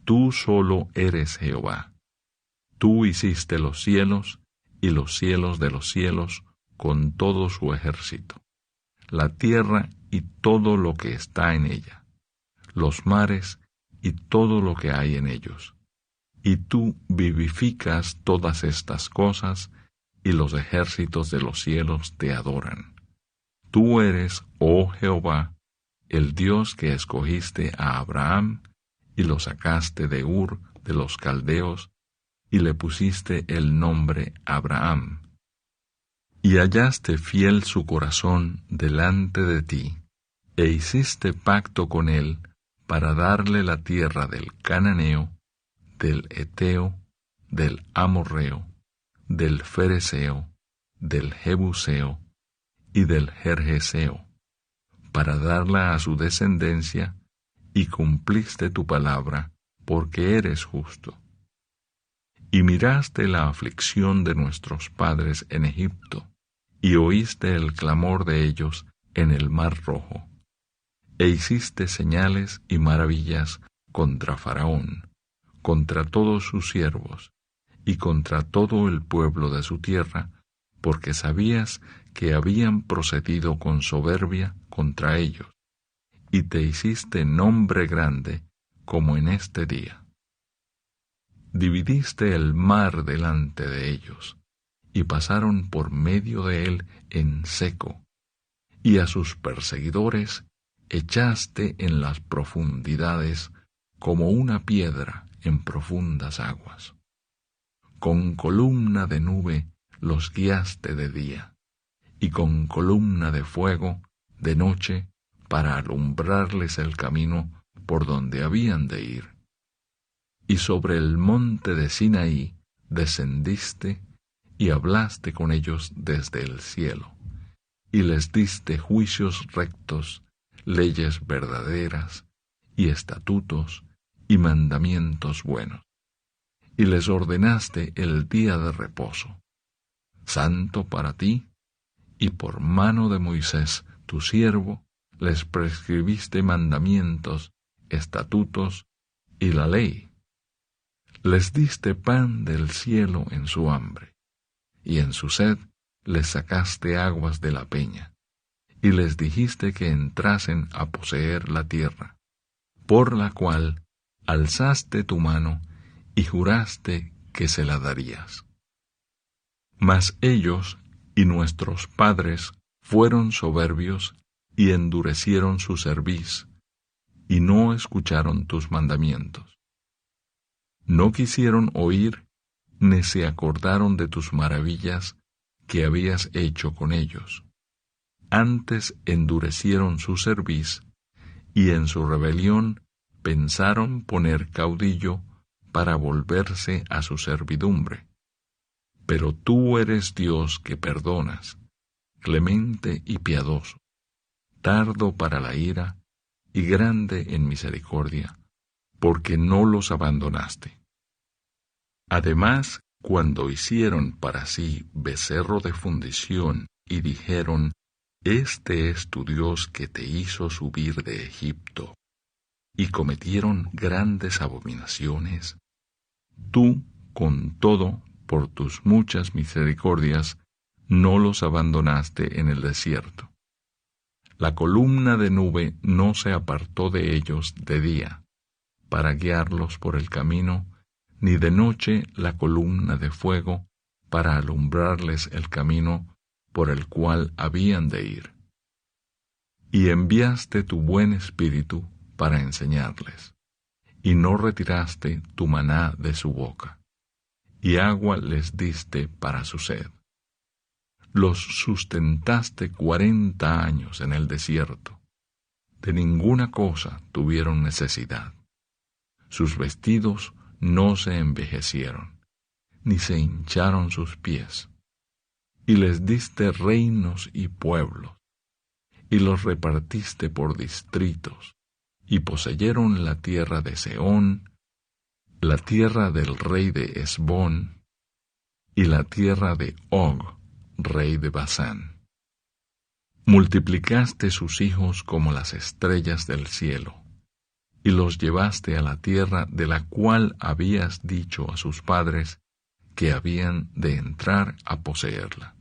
Tú solo eres Jehová. Tú hiciste los cielos y los cielos de los cielos con todo su ejército, la tierra y todo lo que está en ella, los mares y todo lo que hay en ellos. Y tú vivificas todas estas cosas, y los ejércitos de los cielos te adoran. Tú eres, oh Jehová, el Dios que escogiste a Abraham, y lo sacaste de Ur de los caldeos, y le pusiste el nombre Abraham. Y hallaste fiel su corazón delante de ti, e hiciste pacto con él para darle la tierra del Cananeo, del Eteo, del Amorreo, del Fereseo, del Jebuseo y del Gergeseo, para darla a su descendencia, y cumpliste tu palabra, porque eres justo. Y miraste la aflicción de nuestros padres en Egipto, y oíste el clamor de ellos en el Mar Rojo, e hiciste señales y maravillas contra Faraón, contra todos sus siervos, y contra todo el pueblo de su tierra, porque sabías que habían procedido con soberbia contra ellos, y te hiciste nombre grande como en este día. Dividiste el mar delante de ellos, y pasaron por medio de él en seco, y a sus perseguidores echaste en las profundidades como una piedra en profundas aguas. Con columna de nube los guiaste de día, y con columna de fuego de noche para alumbrarles el camino por donde habían de ir. Y sobre el monte de Sinaí descendiste y hablaste con ellos desde el cielo, y les diste juicios rectos, leyes verdaderas, y estatutos, y mandamientos buenos. Y les ordenaste el día de reposo, santo para ti, y por mano de Moisés, tu siervo, les prescribiste mandamientos, estatutos y la ley. Les diste pan del cielo en su hambre, y en su sed les sacaste aguas de la peña, y les dijiste que entrasen a poseer la tierra, por la cual alzaste tu mano y juraste que se la darías. Mas ellos y nuestros padres fueron soberbios y endurecieron su cerviz, y no escucharon tus mandamientos. No quisieron oír, ni se acordaron de tus maravillas que habías hecho con ellos. Antes endurecieron su cerviz, y en su rebelión pensaron poner caudillo para volverse a su servidumbre. Pero tú eres Dios que perdonas, clemente y piadoso, tardo para la ira y grande en misericordia, porque no los abandonaste. Además, cuando hicieron para sí becerro de fundición y dijeron, «Este es tu Dios que te hizo subir de Egipto», y cometieron grandes abominaciones, tú, con todo, por tus muchas misericordias, no los abandonaste en el desierto. La columna de nube no se apartó de ellos de día, para guiarlos por el camino, ni de noche la columna de fuego, para alumbrarles el camino por el cual habían de ir. Y enviaste tu buen espíritu para enseñarles, y no retiraste tu maná de su boca, y agua les diste para su sed. Los sustentaste 40 años en el desierto, de ninguna cosa tuvieron necesidad. Sus vestidos no se envejecieron, ni se hincharon sus pies, y les diste reinos y pueblos, y los repartiste por distritos, y poseyeron la tierra de Sehón, la tierra del rey de Hesbón, y la tierra de Og, rey de Basán. Multiplicaste sus hijos como las estrellas del cielo, y los llevaste a la tierra de la cual habías dicho a sus padres que habían de entrar a poseerla.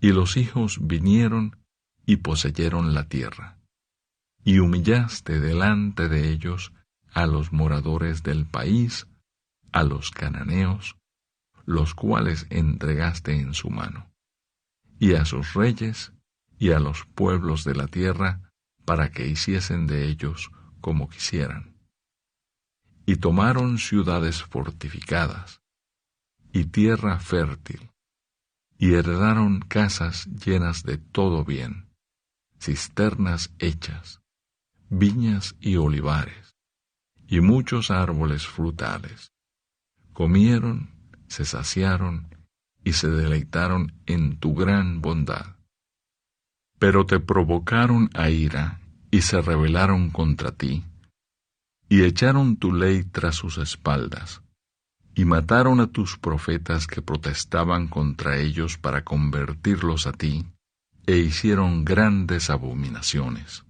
Y los hijos vinieron y poseyeron la tierra, y humillaste delante de ellos a los moradores del país, a los cananeos, los cuales entregaste en su mano, y a sus reyes y a los pueblos de la tierra, para que hiciesen de ellos como quisieran. Y tomaron ciudades fortificadas, y tierra fértil, y heredaron casas llenas de todo bien, cisternas hechas, viñas y olivares, y muchos árboles frutales. Comieron, se saciaron, y se deleitaron en tu gran bondad. Pero te provocaron a ira, y se rebelaron contra ti, y echaron tu ley tras sus espaldas, y mataron a tus profetas que protestaban contra ellos para convertirlos a ti, e hicieron grandes abominaciones.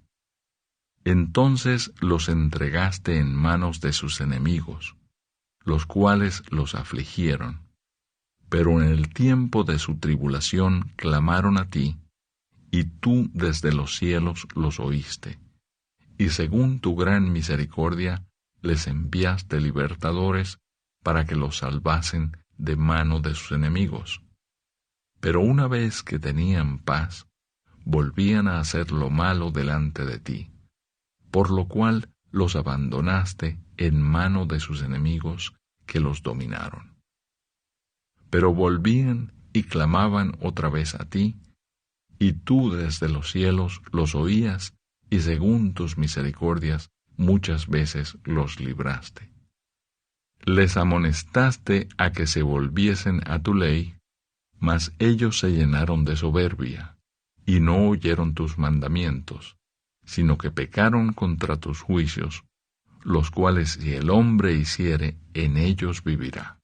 Entonces los entregaste en manos de sus enemigos, los cuales los afligieron, pero en el tiempo de su tribulación clamaron a ti, y tú desde los cielos los oíste, y según tu gran misericordia les enviaste libertadores para que los salvasen de mano de sus enemigos. Pero una vez que tenían paz, volvían a hacer lo malo delante de ti, por lo cual los abandonaste en mano de sus enemigos que los dominaron. Pero volvían y clamaban otra vez a ti, y tú desde los cielos los oías, y según tus misericordias muchas veces los libraste. Les amonestaste a que se volviesen a tu ley, mas ellos se llenaron de soberbia, y no oyeron tus mandamientos, sino que pecaron contra tus juicios, los cuales si el hombre hiciere, en ellos vivirá.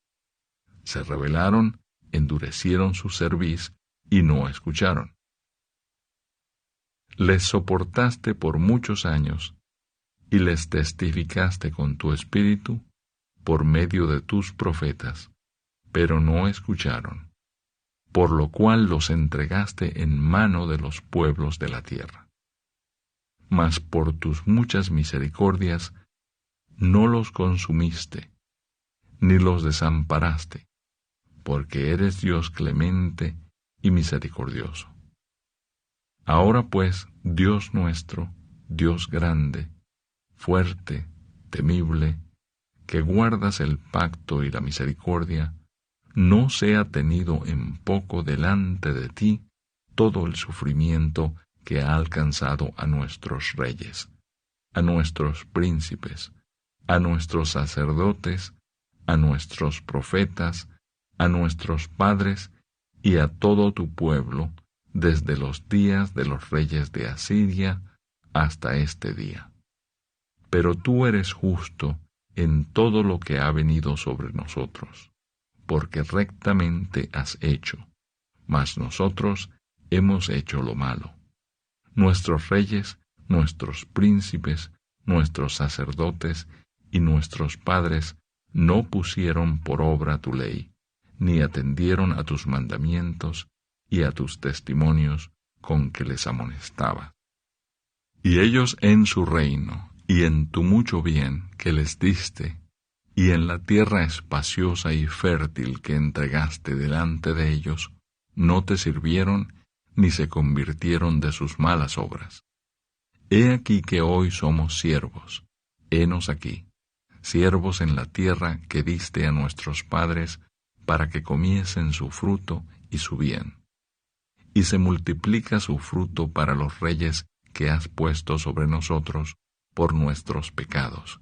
Se rebelaron, endurecieron su cerviz, y no escucharon. Les soportaste por muchos años, y les testificaste con tu espíritu, por medio de tus profetas, pero no escucharon, por lo cual los entregaste en mano de los pueblos de la tierra. Mas por tus muchas misericordias no los consumiste, ni los desamparaste, porque eres Dios clemente y misericordioso. Ahora pues, Dios nuestro, Dios grande, fuerte, temible, que guardas el pacto y la misericordia, no sea tenido en poco delante de ti todo el sufrimiento que ha alcanzado a nuestros reyes, a nuestros príncipes, a nuestros sacerdotes, a nuestros profetas, a nuestros padres y a todo tu pueblo, desde los días de los reyes de Asiria hasta este día. Pero tú eres justo en todo lo que ha venido sobre nosotros, porque rectamente has hecho, mas nosotros hemos hecho lo malo. Nuestros reyes, nuestros príncipes, nuestros sacerdotes y nuestros padres no pusieron por obra tu ley, ni atendieron a tus mandamientos y a tus testimonios con que les amonestaba. Y ellos en su reino, y en tu mucho bien que les diste, y en la tierra espaciosa y fértil que entregaste delante de ellos, no te sirvieron ni se convirtieron de sus malas obras. He aquí que hoy somos siervos, henos aquí, siervos en la tierra que diste a nuestros padres para que comiesen su fruto y su bien. Y se multiplica su fruto para los reyes que has puesto sobre nosotros por nuestros pecados,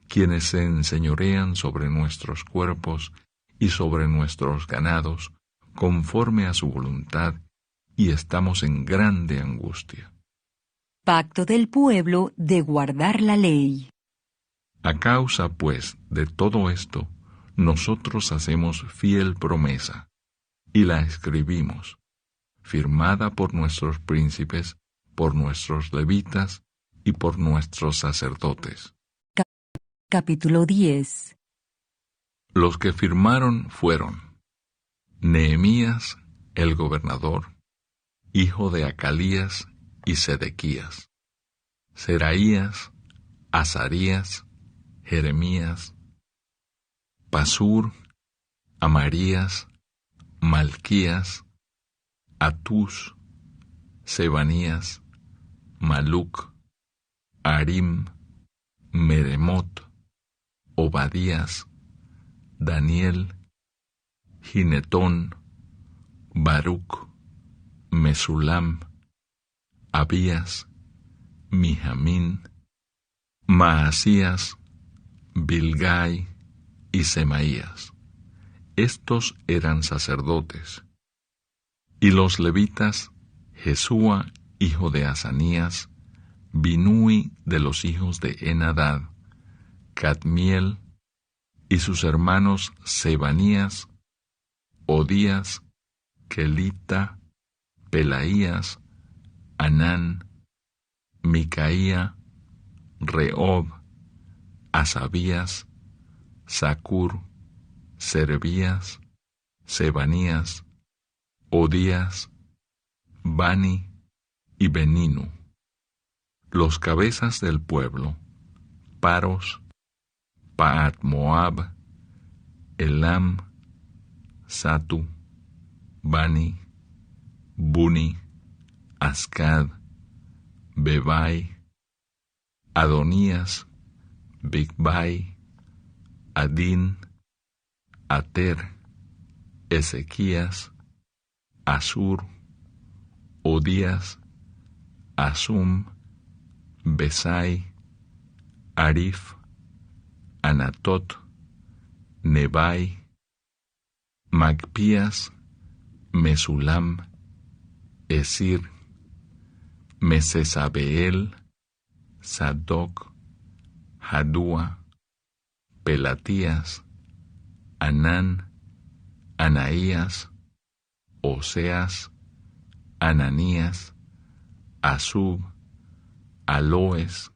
quienes se enseñorean sobre nuestros cuerpos y sobre nuestros ganados, conforme a su voluntad, y estamos en grande angustia. Pacto del pueblo de guardar la ley. A causa, pues, de todo esto, nosotros hacemos fiel promesa, y la escribimos, firmada por nuestros príncipes, por nuestros levitas y por nuestros sacerdotes. Capítulo 10. Los que firmaron fueron Nehemías, el gobernador, hijo de Acalías y Sedequías, Seraías, Azarías, Jeremías, Pasur, Amarías, Malquías, Atús, Sebanías, Maluc, Arim, Meremot, Obadías, Daniel, Ginetón, Baruc, Mesulam, Abías, Mijamín, Maasías, Bilgai y Semaías. Estos eran sacerdotes. Y los levitas, Jesúa, hijo de Asanías, Binui de los hijos de Henadad, Cadmiel, y sus hermanos Sebanías, Odías, Kelita, Pelaías, Anán, Micaía, Rehob, Asabías, Zacur, Serebías, Sebanías, Odías, Bani y Beninu. Los cabezas del pueblo, Paros, Paat Moab, Elam, Satu, Bani, Buni, Ascad, Bebai, Adonías, Bigbai, Adín, Ater, Ezequías, Asur, Odías, Asum, Besai, Arif, Anatot, Nebai, Magpías, Mesulam, Esir, Mesesabeel, Sadoc, Hadúa, Pelatías, Anán, Anaías, Oseas, Ananías, Asub, Aloes,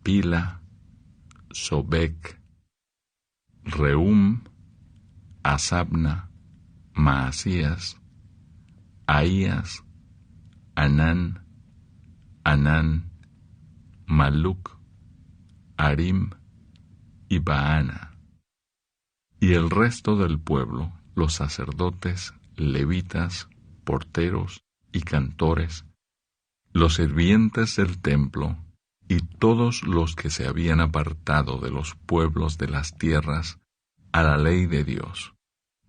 Pila, Sobec, Reum, Asabna, Maasías, Ahías, Anán, Maluc, Arim y Baana. Y el resto del pueblo, los sacerdotes, levitas, porteros y cantores, los sirvientes del templo, y todos los que se habían apartado de los pueblos de las tierras a la ley de Dios,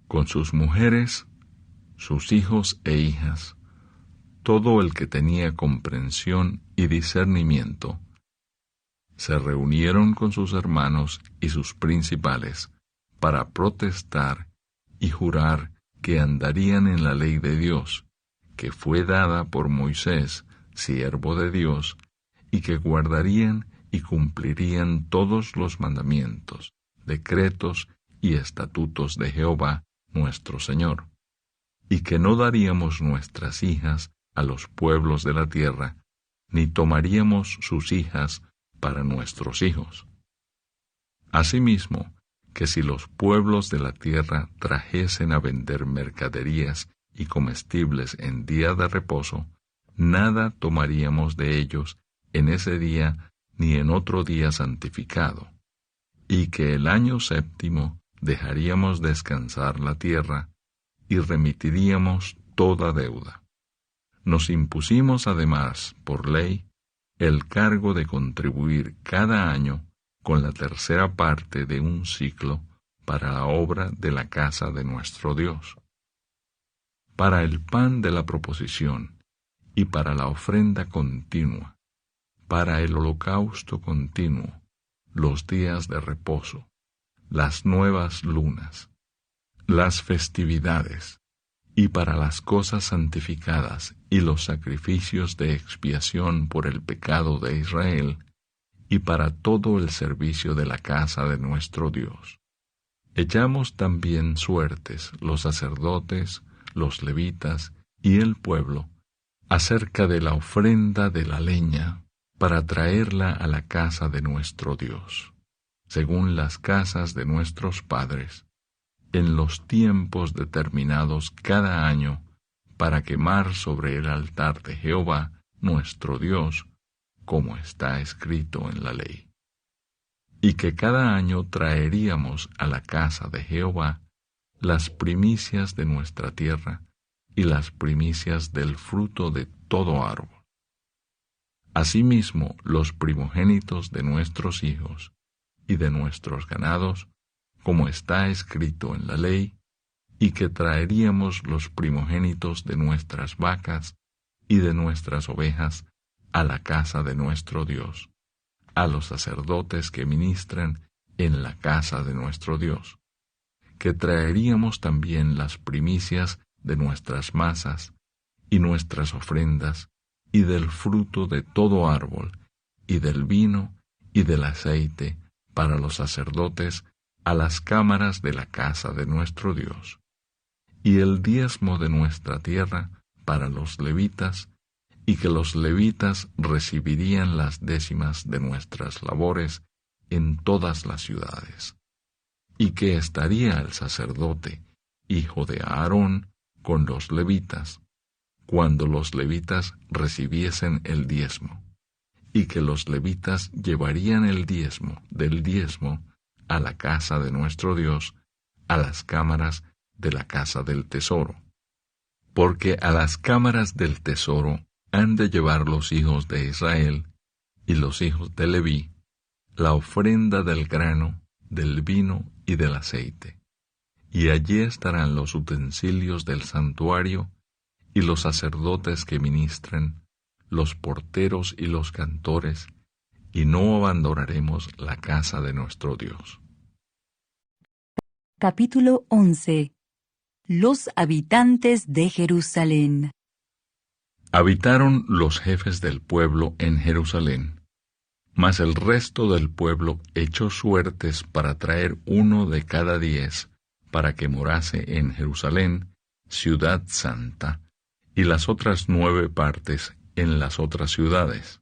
con sus mujeres, sus hijos e hijas, todo el que tenía comprensión y discernimiento, se reunieron con sus hermanos y sus principales para protestar y jurar que andarían en la ley de Dios, que fue dada por Moisés, siervo de Dios, y que guardarían y cumplirían todos los mandamientos, decretos y estatutos de Jehová, nuestro Señor, y que no daríamos nuestras hijas a los pueblos de la tierra, ni tomaríamos sus hijas para nuestros hijos. Asimismo, que si los pueblos de la tierra trajesen a vender mercaderías y comestibles en día de reposo, nada tomaríamos de ellos en ese día ni en otro día santificado, y que el año séptimo dejaríamos descansar la tierra y remitiríamos toda deuda. Nos impusimos además, por ley, el cargo de contribuir cada año con la tercera parte de un siclo para la obra de la casa de nuestro Dios, para el pan de la proposición y para la ofrenda continua, para el holocausto continuo, los días de reposo, las nuevas lunas, las festividades, y para las cosas santificadas y los sacrificios de expiación por el pecado de Israel, y para todo el servicio de la casa de nuestro Dios. Echamos también suertes los sacerdotes, los levitas y el pueblo acerca de la ofrenda de la leña para traerla a la casa de nuestro Dios, según las casas de nuestros padres, en los tiempos determinados cada año para quemar sobre el altar de Jehová, nuestro Dios, como está escrito en la ley. Y que cada año traeríamos a la casa de Jehová las primicias de nuestra tierra y las primicias del fruto de todo árbol. Asimismo, los primogénitos de nuestros hijos y de nuestros ganados, como está escrito en la ley, y que traeríamos los primogénitos de nuestras vacas y de nuestras ovejas a la casa de nuestro Dios, a los sacerdotes que ministran en la casa de nuestro Dios, que traeríamos también las primicias de nuestras masas y nuestras ofrendas, y del fruto de todo árbol, y del vino y del aceite para los sacerdotes a las cámaras de la casa de nuestro Dios, y el diezmo de nuestra tierra para los levitas, y que los levitas recibirían las décimas de nuestras labores en todas las ciudades, y que estaría el sacerdote, hijo de Aarón, con los levitas, cuando los levitas recibiesen el diezmo, y que los levitas llevarían el diezmo del diezmo a la casa de nuestro Dios, a las cámaras de la casa del tesoro, porque a las cámaras del tesoro han de llevar los hijos de Israel y los hijos de Leví la ofrenda del grano, del vino y del aceite, y allí estarán los utensilios del santuario y los sacerdotes que ministren, los porteros y los cantores, y no abandonaremos la casa de nuestro Dios. Capítulo 11. Los habitantes de Jerusalén. Habitaron los jefes del pueblo en Jerusalén, mas el resto del pueblo echó suertes para traer 1 de cada 10, para que morase en Jerusalén, ciudad santa, y las otras 9 partes en las otras ciudades.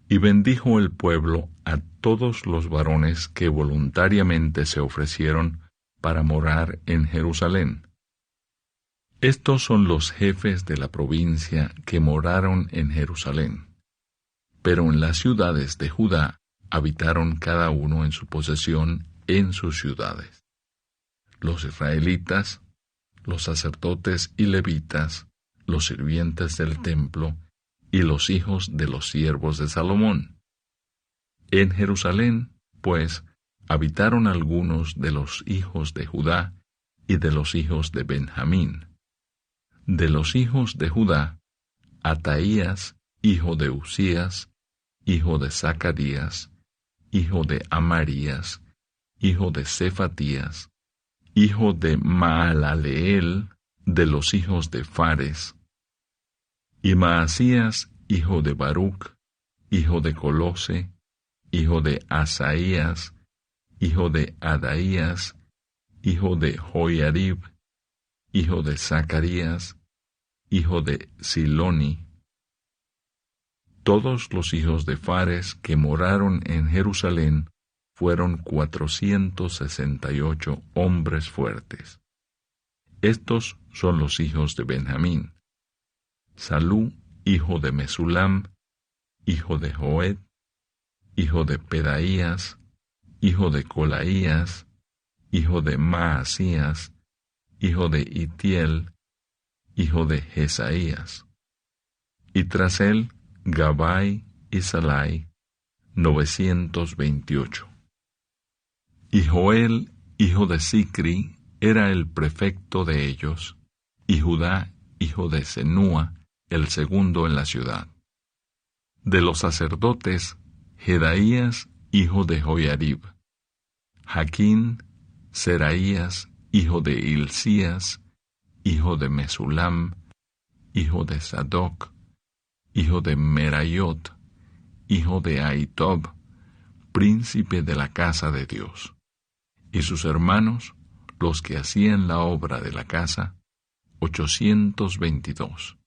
Y bendijo el pueblo a todos los varones que voluntariamente se ofrecieron para morar en Jerusalén. Estos son los jefes de la provincia que moraron en Jerusalén. Pero en las ciudades de Judá habitaron cada uno en su posesión en sus ciudades: los israelitas, los sacerdotes y levitas, los sirvientes del templo, y los hijos de los siervos de Salomón. En Jerusalén, pues, habitaron algunos de los hijos de Judá y de los hijos de Benjamín. De los hijos de Judá, Ataías, hijo de Usías, hijo de Zacarías, hijo de Amarías, hijo de y Maasías, hijo de Baruc, hijo de Colose, hijo de Asaías, hijo de Adaías, hijo de Joiarib, hijo de Zacarías, hijo de Siloni. Todos los hijos de Fares que moraron en Jerusalén fueron 468 hombres fuertes. Estos son los hijos de Benjamín: Salú, hijo de Mesulam, hijo de Joed, hijo de Pedaías, hijo de Colaías, hijo de Maasías, hijo de Itiel, hijo de Jesaías. Y tras él, Gabai y Salai, 928. Y Joel, hijo de Sicri, era el prefecto de ellos, y Judá, hijo de Senúa, el segundo en la ciudad. De los sacerdotes, Jedaías, hijo de Joiarib, Jaquín, Seraías, hijo de Hilcías, hijo de Mesulam, hijo de Sadoc, hijo de Merayot, hijo de Ahitob, príncipe de la casa de Dios, y sus hermanos, los que hacían la obra de la casa, 822,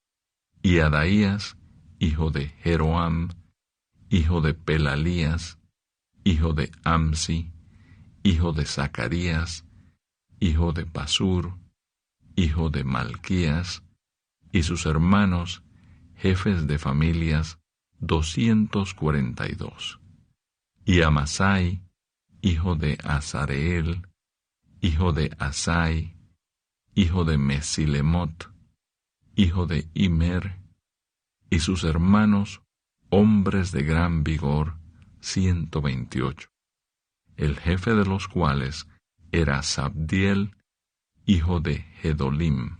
y Adaías, hijo de Jeroam, hijo de Pelalías, hijo de Amsi, hijo de Zacarías, hijo de Pasur, hijo de Malquías, y sus hermanos, jefes de familias, 242. Y Amasai, hijo de Azareel, hijo de Asai, hijo de Mesilemot, hijo de Imer, y sus hermanos, hombres de gran vigor, 128, el jefe de los cuales era Sabdiel, hijo de Gedolim.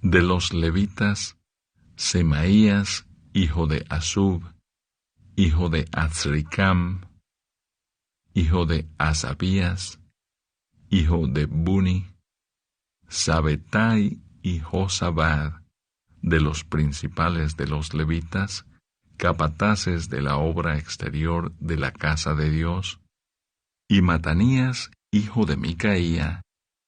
De los levitas, Semaías, hijo de Asub, hijo de Azricam, hijo de Asabías, hijo de Buni, Sabetai y Josabad, de los principales de los levitas, capataces de la obra exterior de la casa de Dios, y Matanías, hijo de Micaía,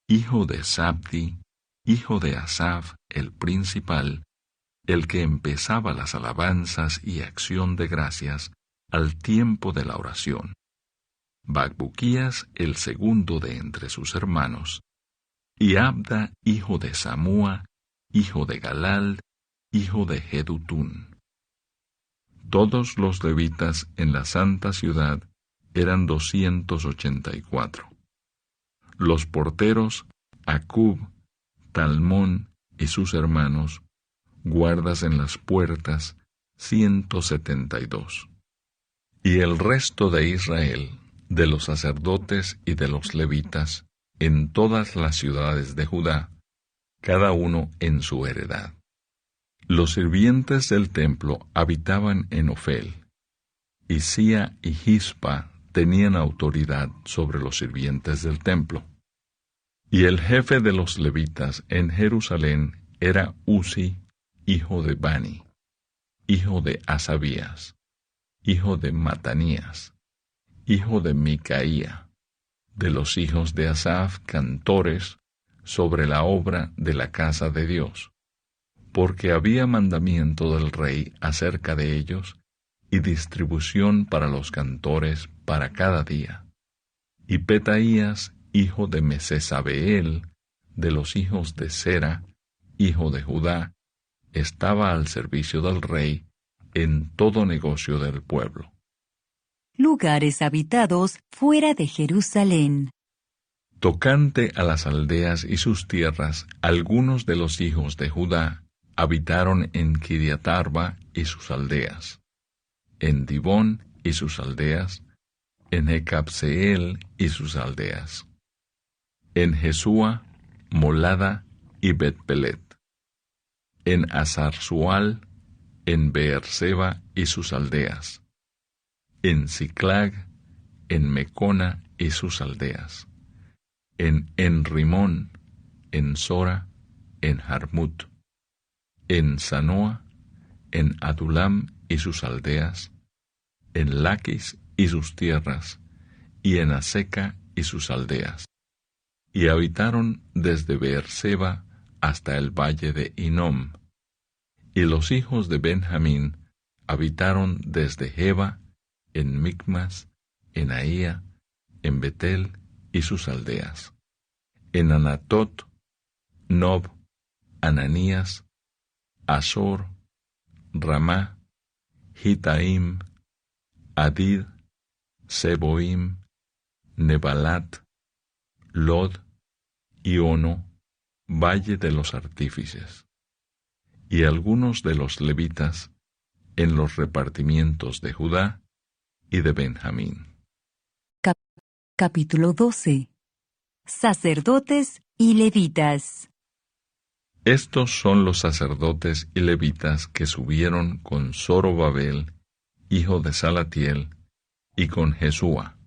hijo de Sabdi, hijo de Asaf, el principal, el que empezaba las alabanzas y acción de gracias al tiempo de la oración. Bacbuquías, el segundo de entre sus hermanos, y Abda, hijo de Samúa, hijo de Galal, hijo de Jedutún. Todos los levitas en la santa ciudad eran 284. Los porteros, Acub, Talmón y sus hermanos, guardas en las puertas, 172. Y el resto de Israel, de los sacerdotes y de los levitas, en todas las ciudades de Judá, cada uno en su heredad. Los sirvientes del templo habitaban en Ofel, y Sia y Gispa tenían autoridad sobre los sirvientes del templo. Y el jefe de los levitas en Jerusalén era Uzi, hijo de Bani, hijo de Asabías, hijo de Matanías, hijo de Micaía, de los hijos de Asaf, cantores, sobre la obra de la casa de Dios, porque había mandamiento del rey acerca de ellos, y distribución para los cantores para cada día. Y Petaías, hijo de Mesesabeel, de los hijos de Sera, hijo de Judá, estaba al servicio del rey en todo negocio del pueblo. Lugares habitados fuera de Jerusalén. Tocante a las aldeas y sus tierras, algunos de los hijos de Judá habitaron en Kiriatarba y sus aldeas, en Dibón y sus aldeas, en Ecabseel y sus aldeas, en Jesúa, Molada y Bet-Pelet, en Azar-Sual, en Beerseba y sus aldeas, en Siclag, en Mecona y sus aldeas, en Enrimón, en Sora, en Jarmut, en Sanoa, en Adulam y sus aldeas, en Laquis y sus tierras, y en Aseca y sus aldeas. Y habitaron desde Beerseba hasta el valle de Hinnom. Y los hijos de Benjamín habitaron desde Geba, en Micmas, en Ahía, en Betel y sus aldeas, en Anatot, Nob, Ananías, Azor, Ramá, Gitaim, Adid, Seboim, Nebalat, Lod y Ono, valle de los artífices, y algunos de los levitas en los repartimientos de Judá y de Benjamín. Capítulo 12. Sacerdotes y levitas. Estos son los sacerdotes y levitas que subieron con Zorobabel, hijo de Salatiel, y con Jesúa,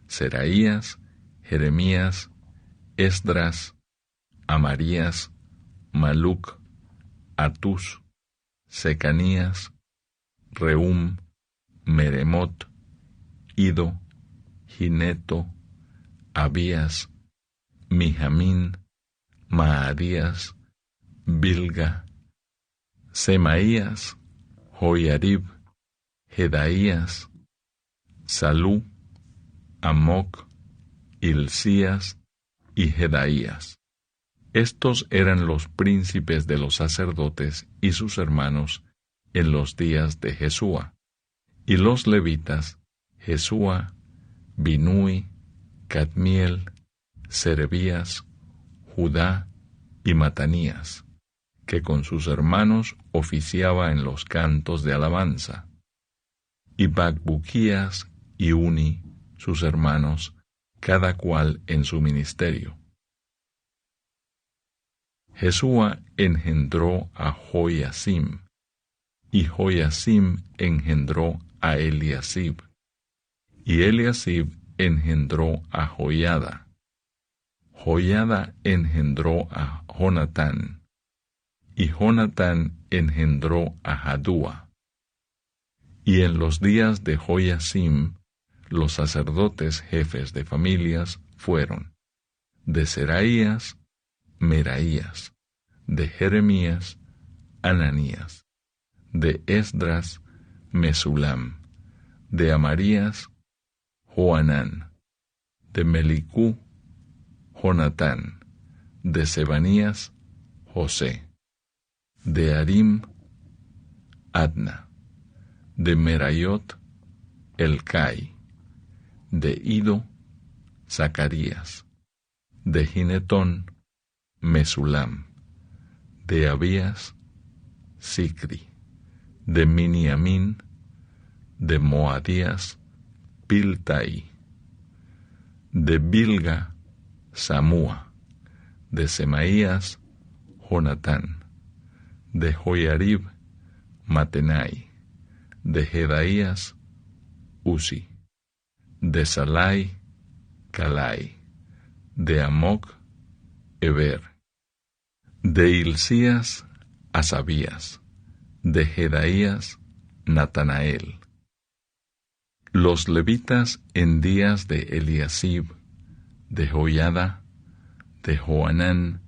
Seraías, Jeremías, Esdras, Amarías, Maluc, Atus, Secanías, Reum, Meremot, Ido, Gineto, Abías, Mijamín, Maadías, Bilga, Semaías, Joiarib, Jedaías, Salú, Amoc, Hilcías y Jedaías. Estos eran los príncipes de los sacerdotes y sus hermanos en los días de Jesúa, y los levitas, Jesúa, Binui, Cadmiel, Serebías, Judá y Matanías, que con sus hermanos oficiaba en los cantos de alabanza, y Bacbuquías y Uni, sus hermanos, cada cual en su ministerio. Jesúa engendró a Joiasim, y Joiasim engendró a Eliasib, y Eliasib engendró a Joiada. Joiada engendró a Jonatán, y Jonatán engendró a Jadúa. Y en los días de Joiasim, los sacerdotes jefes de familias fueron de Seraías, Meraías, de Jeremías, Ananías, de Esdras, Mesulam, de Amarías, Joanán, de Melicú, Jonatán, de Sebanías, José, de Arim, Adna, de Merayot, Elcai, de Ido, Zacarías, de Ginetón, Mesulam, de Abías, Sicri, de Miniamín, de Moadías, Piltai, de Bilga, Samúa, de Semaías, Jonatán, de Joiarib, Matenai, de Jedaías, Uzi, de Salai, Calai, de Amoc, Eber, de Hilcías, Asabías, de Jedaías, Natanael. Los levitas en días de Eliasib, de Joiada, de Joanán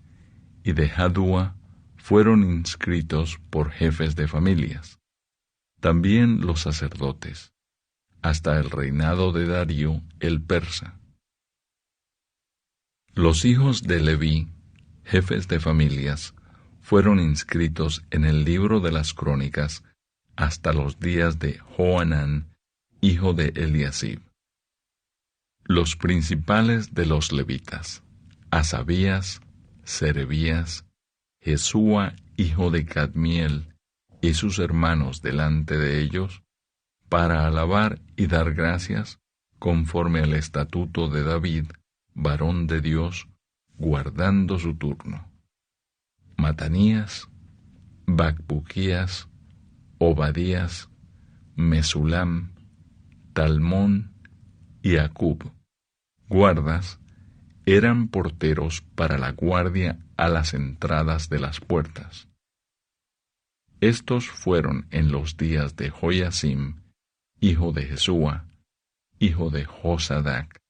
y de Jadúa fueron inscritos por jefes de familias. También los sacerdotes, hasta el reinado de Darío el persa. Los hijos de Leví, jefes de familias, fueron inscritos en el libro de las crónicas hasta los días de Joanán, hijo de Eliasib. Los principales de los levitas, Asabías, Serebías, Jesúa, hijo de Cadmiel, y sus hermanos delante de ellos, para alabar y dar gracias, conforme al estatuto de David, varón de Dios, guardando su turno. Matanías, Bacbuquías, Obadías, Mesulam, Talmón y Acub, guardas, eran porteros para la guardia a las entradas de las puertas. Estos fueron en los días de Joiacim, hijo de Jesúa, hijo de Josadac,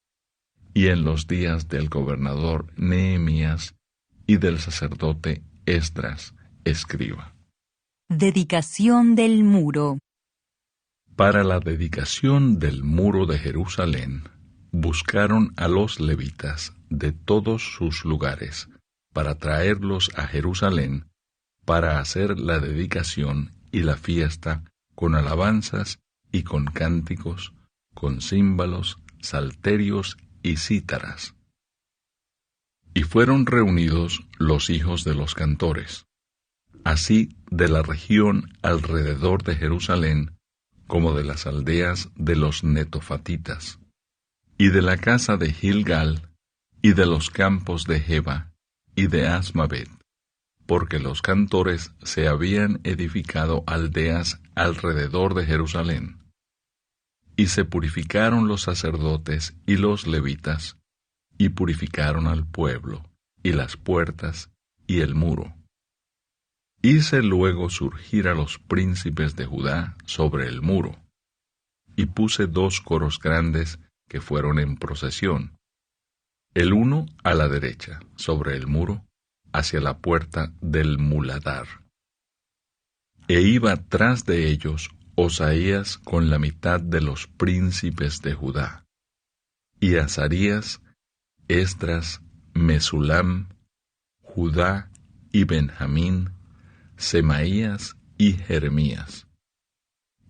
y en los días del gobernador Nehemías y del sacerdote Esdras, escriba. Dedicación del muro. Para la dedicación del muro de Jerusalén, buscaron a los levitas de todos sus lugares para traerlos a Jerusalén para hacer la dedicación y la fiesta con alabanzas y con cánticos, con címbalos, salterios y cítaras. Y fueron reunidos los hijos de los cantores, así de la región alrededor de Jerusalén, como de las aldeas de los netofatitas, y de la casa de Gilgal, y de los campos de Geba, y de Asmavet, porque los cantores se habían edificado aldeas alrededor de Jerusalén. Y se purificaron los sacerdotes y los levitas, y purificaron al pueblo, y las puertas, y el muro. Hice luego surgir a los príncipes de Judá sobre el muro, y puse 2 coros grandes que fueron en procesión, el uno a la derecha, sobre el muro, hacia la puerta del muladar. E iba tras de ellos Osaías con la mitad de los príncipes de Judá, y Azarías, Esdras, Mesulam, Judá y Benjamín, Semaías y Jeremías.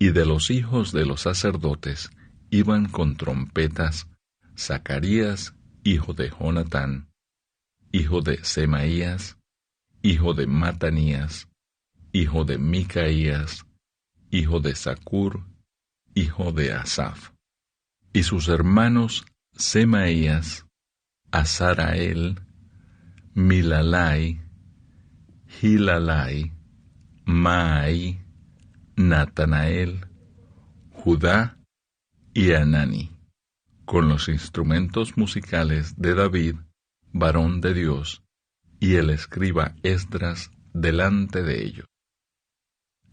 Y de los hijos de los sacerdotes iban con trompetas Zacarías, hijo de Jonatán, hijo de Semaías, hijo de Matanías, hijo de Micaías, hijo de Zacur, hijo de Asaf, y sus hermanos Semaías, Azarael, Milalai, Gilalai, Maai, Natanael, Judá y Anani, con los instrumentos musicales de David, varón de Dios, y el escriba Esdras delante de ellos.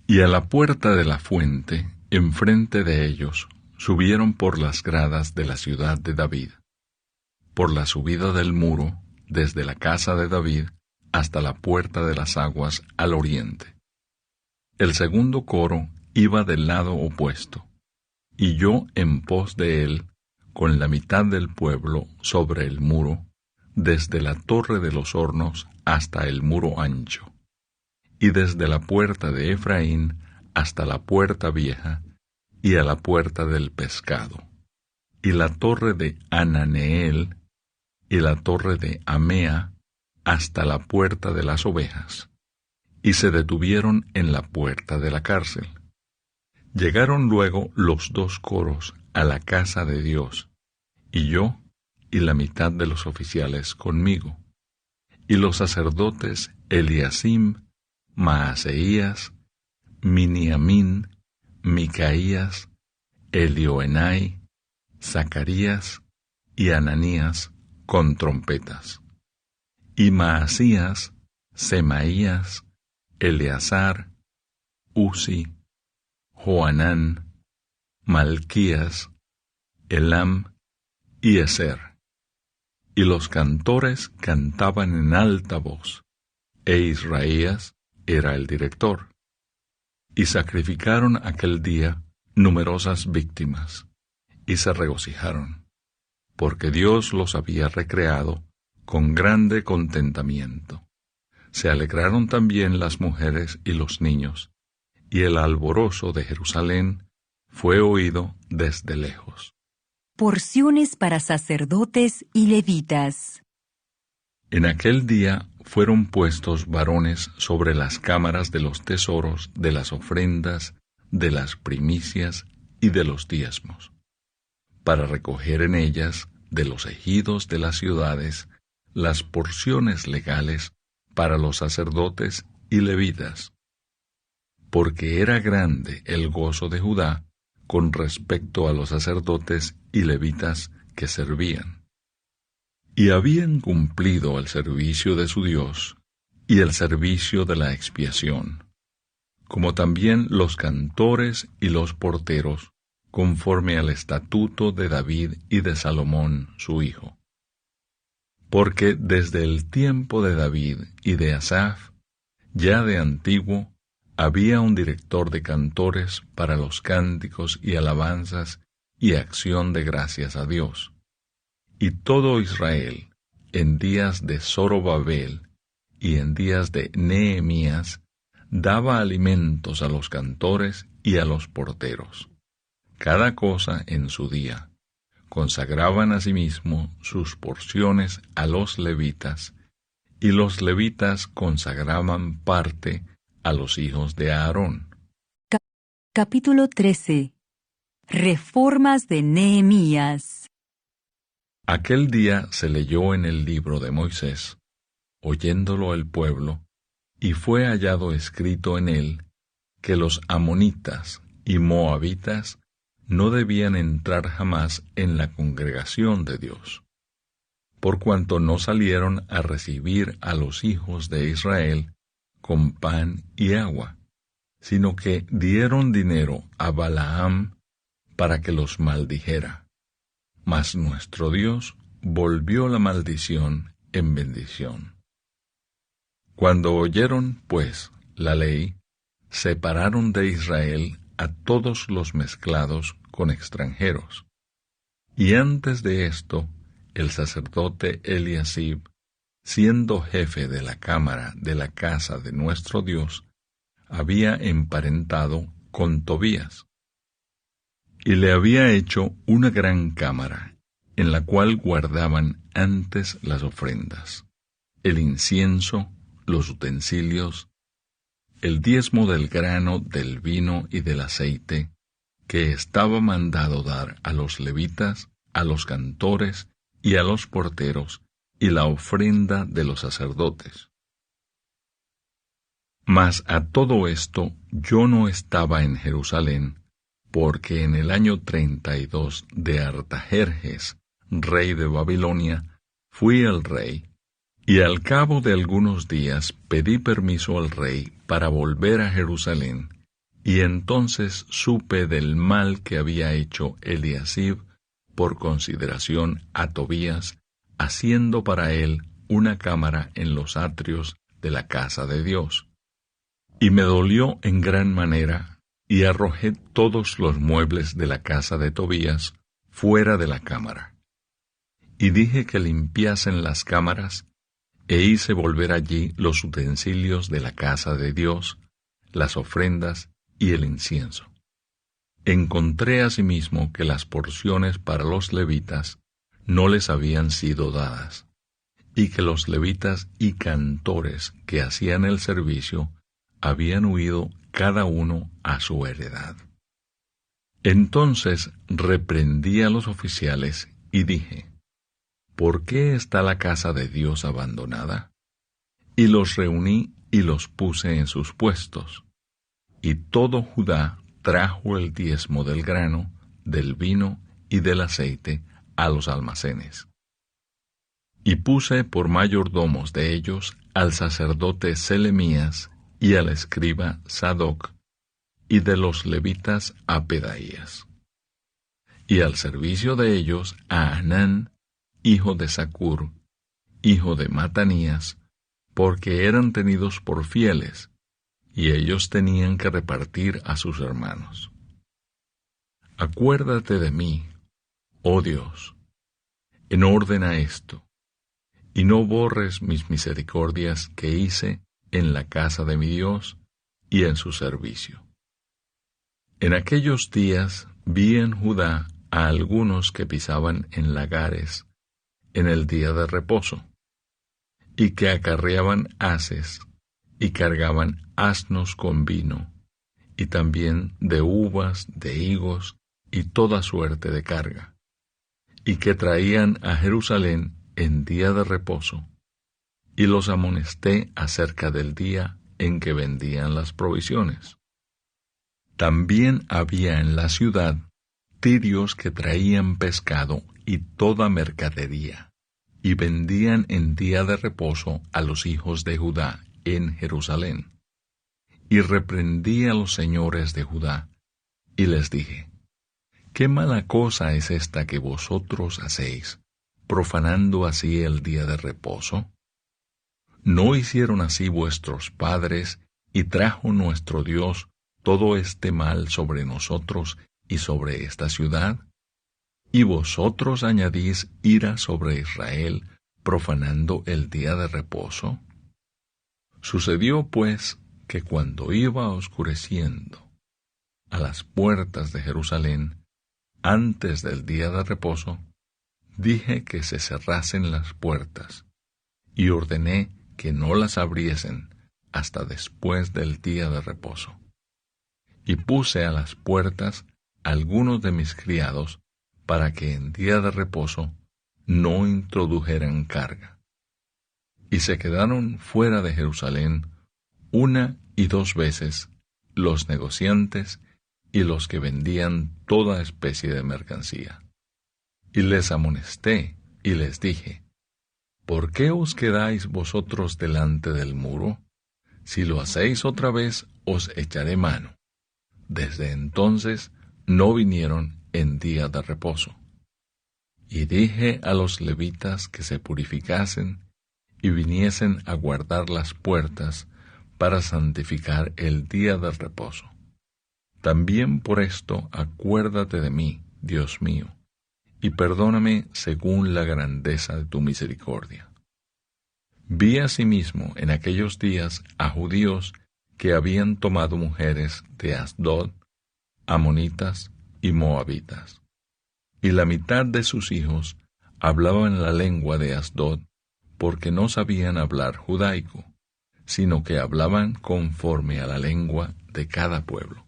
Y a la puerta de la fuente, enfrente de ellos, subieron por las gradas de la ciudad de David, por la subida del muro, desde la casa de David hasta la puerta de las aguas al oriente. El segundo coro iba del lado opuesto, y yo en pos de él, con la mitad del pueblo sobre el muro, desde la torre de los hornos hasta el muro ancho, y desde la puerta de Efraín hasta la puerta vieja, y a la puerta del pescado, y la torre de Ananeel, y la torre de Amea, hasta la puerta de las ovejas, y se detuvieron en la puerta de la cárcel. Llegaron luego los 2 coros a la casa de Dios, y yo y la mitad de los oficiales conmigo, y los sacerdotes Eliasim, Maaseías, Miniamín, Micaías, Elioenai, Zacarías y Ananías con trompetas, y Maasías, Semaías, Eleazar, Uzi, Joanán, Malquías, Elam y Ezer. Y los cantores cantaban en alta voz, e Israías era el director. Y sacrificaron aquel día numerosas víctimas, y se regocijaron, porque Dios los había recreado con grande contentamiento. Se alegraron también las mujeres y los niños, y el alborozo de Jerusalén fue oído desde lejos. Porciones para sacerdotes y levitas. En aquel día fueron puestos varones sobre las cámaras de los tesoros de las ofrendas, de las primicias y de los diezmos, para recoger en ellas de los ejidos de las ciudades las porciones legales para los sacerdotes y levitas, porque era grande el gozo de Judá con respecto a los sacerdotes y levitas que servían. Y habían cumplido el servicio de su Dios y el servicio de la expiación, como también los cantores y los porteros, conforme al estatuto de David y de Salomón su hijo. Porque desde el tiempo de David y de Asaf, ya de antiguo, había un director de cantores para los cánticos y alabanzas y acción de gracias a Dios. Y todo Israel, en días de Zorobabel y en días de Nehemías, daba alimentos a los cantores y a los porteros, cada cosa en su día. Consagraban asimismo sus porciones a los levitas, y los levitas consagraban parte a los hijos de Aarón. Capítulo 13. Reformas de Nehemías. Aquel día se leyó en el libro de Moisés, oyéndolo el pueblo, y fue hallado escrito en él que los amonitas y moabitas no debían entrar jamás en la congregación de Dios, por cuanto no salieron a recibir a los hijos de Israel con pan y agua, sino que dieron dinero a Balaam para que los maldijera. Mas nuestro Dios volvió la maldición en bendición. Cuando oyeron, pues, la ley, separaron de Israel a todos los mezclados con extranjeros. Y antes de esto, el sacerdote Eliasib, siendo jefe de la cámara de la casa de nuestro Dios, había emparentado con Tobías, y le había hecho una gran cámara, en la cual guardaban antes las ofrendas, el incienso, los utensilios, el diezmo del grano, del vino y del aceite, que estaba mandado dar a los levitas, a los cantores y a los porteros, y la ofrenda de los sacerdotes. Mas a todo esto yo no estaba en Jerusalén, porque en el año 32 de Artajerjes, rey de Babilonia, fui el rey, y al cabo de algunos días pedí permiso al rey para volver a Jerusalén, y entonces supe del mal que había hecho Eliasib por consideración a Tobías, haciendo para él una cámara en los atrios de la casa de Dios. Y me dolió en gran manera, y arrojé todos los muebles de la casa de Tobías fuera de la cámara. Y dije que limpiasen las cámaras, e hice volver allí los utensilios de la casa de Dios, las ofrendas y el incienso. Encontré asimismo que las porciones para los levitas no les habían sido dadas, y que los levitas y cantores que hacían el servicio habían huido cada uno a su heredad. Entonces reprendí a los oficiales y dije: ¿por qué está la casa de Dios abandonada? Y los reuní y los puse en sus puestos. Y todo Judá trajo el diezmo del grano, del vino y del aceite a los almacenes. Y puse por mayordomos de ellos al sacerdote Selemías y al escriba Sadoc, y de los levitas a Pedaías. Y al servicio de ellos a Hanán, hijo de Zacur, hijo de Matanías, porque eran tenidos por fieles, y ellos tenían que repartir a sus hermanos. Acuérdate de mí, oh Dios, en orden a esto, y no borres mis misericordias que hice en la casa de mi Dios y en su servicio. En aquellos días vi en Judá a algunos que pisaban en lagares en el día de reposo, y que acarreaban haces, y cargaban asnos con vino, y también de uvas, de higos, y toda suerte de carga, y que traían a Jerusalén en día de reposo, y los amonesté acerca del día en que vendían las provisiones. También había en la ciudad tirios que traían pescado y toda mercadería, y vendían en día de reposo a los hijos de Judá en Jerusalén. y reprendí a los señores de Judá, y les dije: ¿Qué mala cosa es esta que vosotros hacéis, profanando así el día de reposo? ¿No hicieron así vuestros padres, y trajo nuestro Dios todo este mal sobre nosotros y sobre esta ciudad? ¿Y vosotros añadís ira sobre Israel, profanando el día de reposo? Sucedió, pues, que cuando iba oscureciendo a las puertas de Jerusalén, antes del día de reposo, dije que se cerrasen las puertas, y ordené que no las abriesen hasta después del día de reposo. Y puse a las puertas algunos de mis criados, para que en día de reposo no introdujeran carga. Y se quedaron fuera de Jerusalén 1 y 2 veces los negociantes y los que vendían toda especie de mercancía. Y les amonesté y les dije: ¿Por qué os quedáis vosotros delante del muro? Si lo hacéis otra vez, os echaré mano. Desde entonces no vinieron en día de reposo. Y dije a los levitas que se purificasen y viniesen a guardar las puertas para santificar el día del reposo. También por esto acuérdate de mí, Dios mío, y perdóname según la grandeza de tu misericordia. Vi asimismo en aquellos días a judíos que habían tomado mujeres de Asdod, amonitas y moabitas, y la mitad de sus hijos hablaban la lengua de Asdod, porque no sabían hablar judaico, sino que hablaban conforme a la lengua de cada pueblo.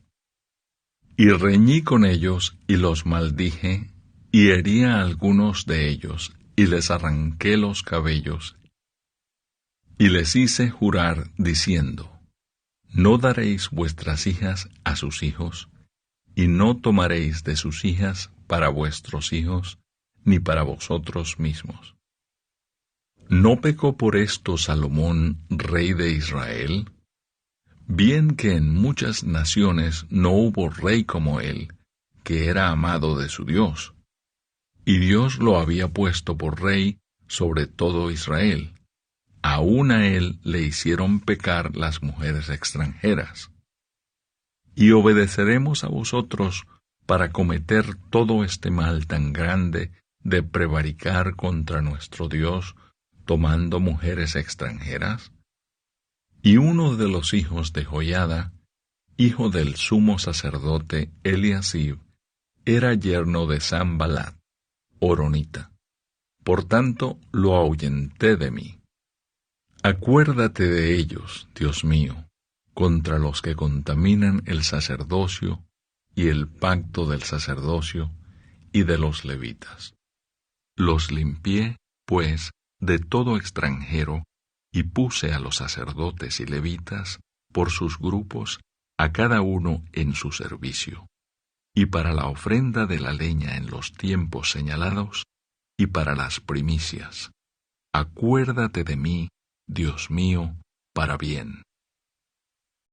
Y reñí con ellos y los maldije, y herí a algunos de ellos, y les arranqué los cabellos, y les hice jurar diciendo: No daréis vuestras hijas a sus hijos, y no tomaréis de sus hijas para vuestros hijos, ni para vosotros mismos. ¿No pecó por esto Salomón, rey de Israel? Bien que en muchas naciones no hubo rey como él, que era amado de su Dios, y Dios lo había puesto por rey sobre todo Israel. Aún a él le hicieron pecar las mujeres extranjeras. Y obedeceremos a vosotros para cometer todo este mal tan grande de prevaricar contra nuestro Dios, tomando mujeres extranjeras. Y uno de los hijos de Joiada, hijo del sumo sacerdote Eliasib, era yerno de Sanballat, horonita. Por tanto, lo ahuyenté de mí. Acuérdate de ellos, Dios mío, contra los que contaminan el sacerdocio y el pacto del sacerdocio y de los levitas. Los limpié, pues, de todo extranjero, y puse a los sacerdotes y levitas por sus grupos, a cada uno en su servicio, y para la ofrenda de la leña en los tiempos señalados, y para las primicias. Acuérdate de mí, Dios mío, para bien.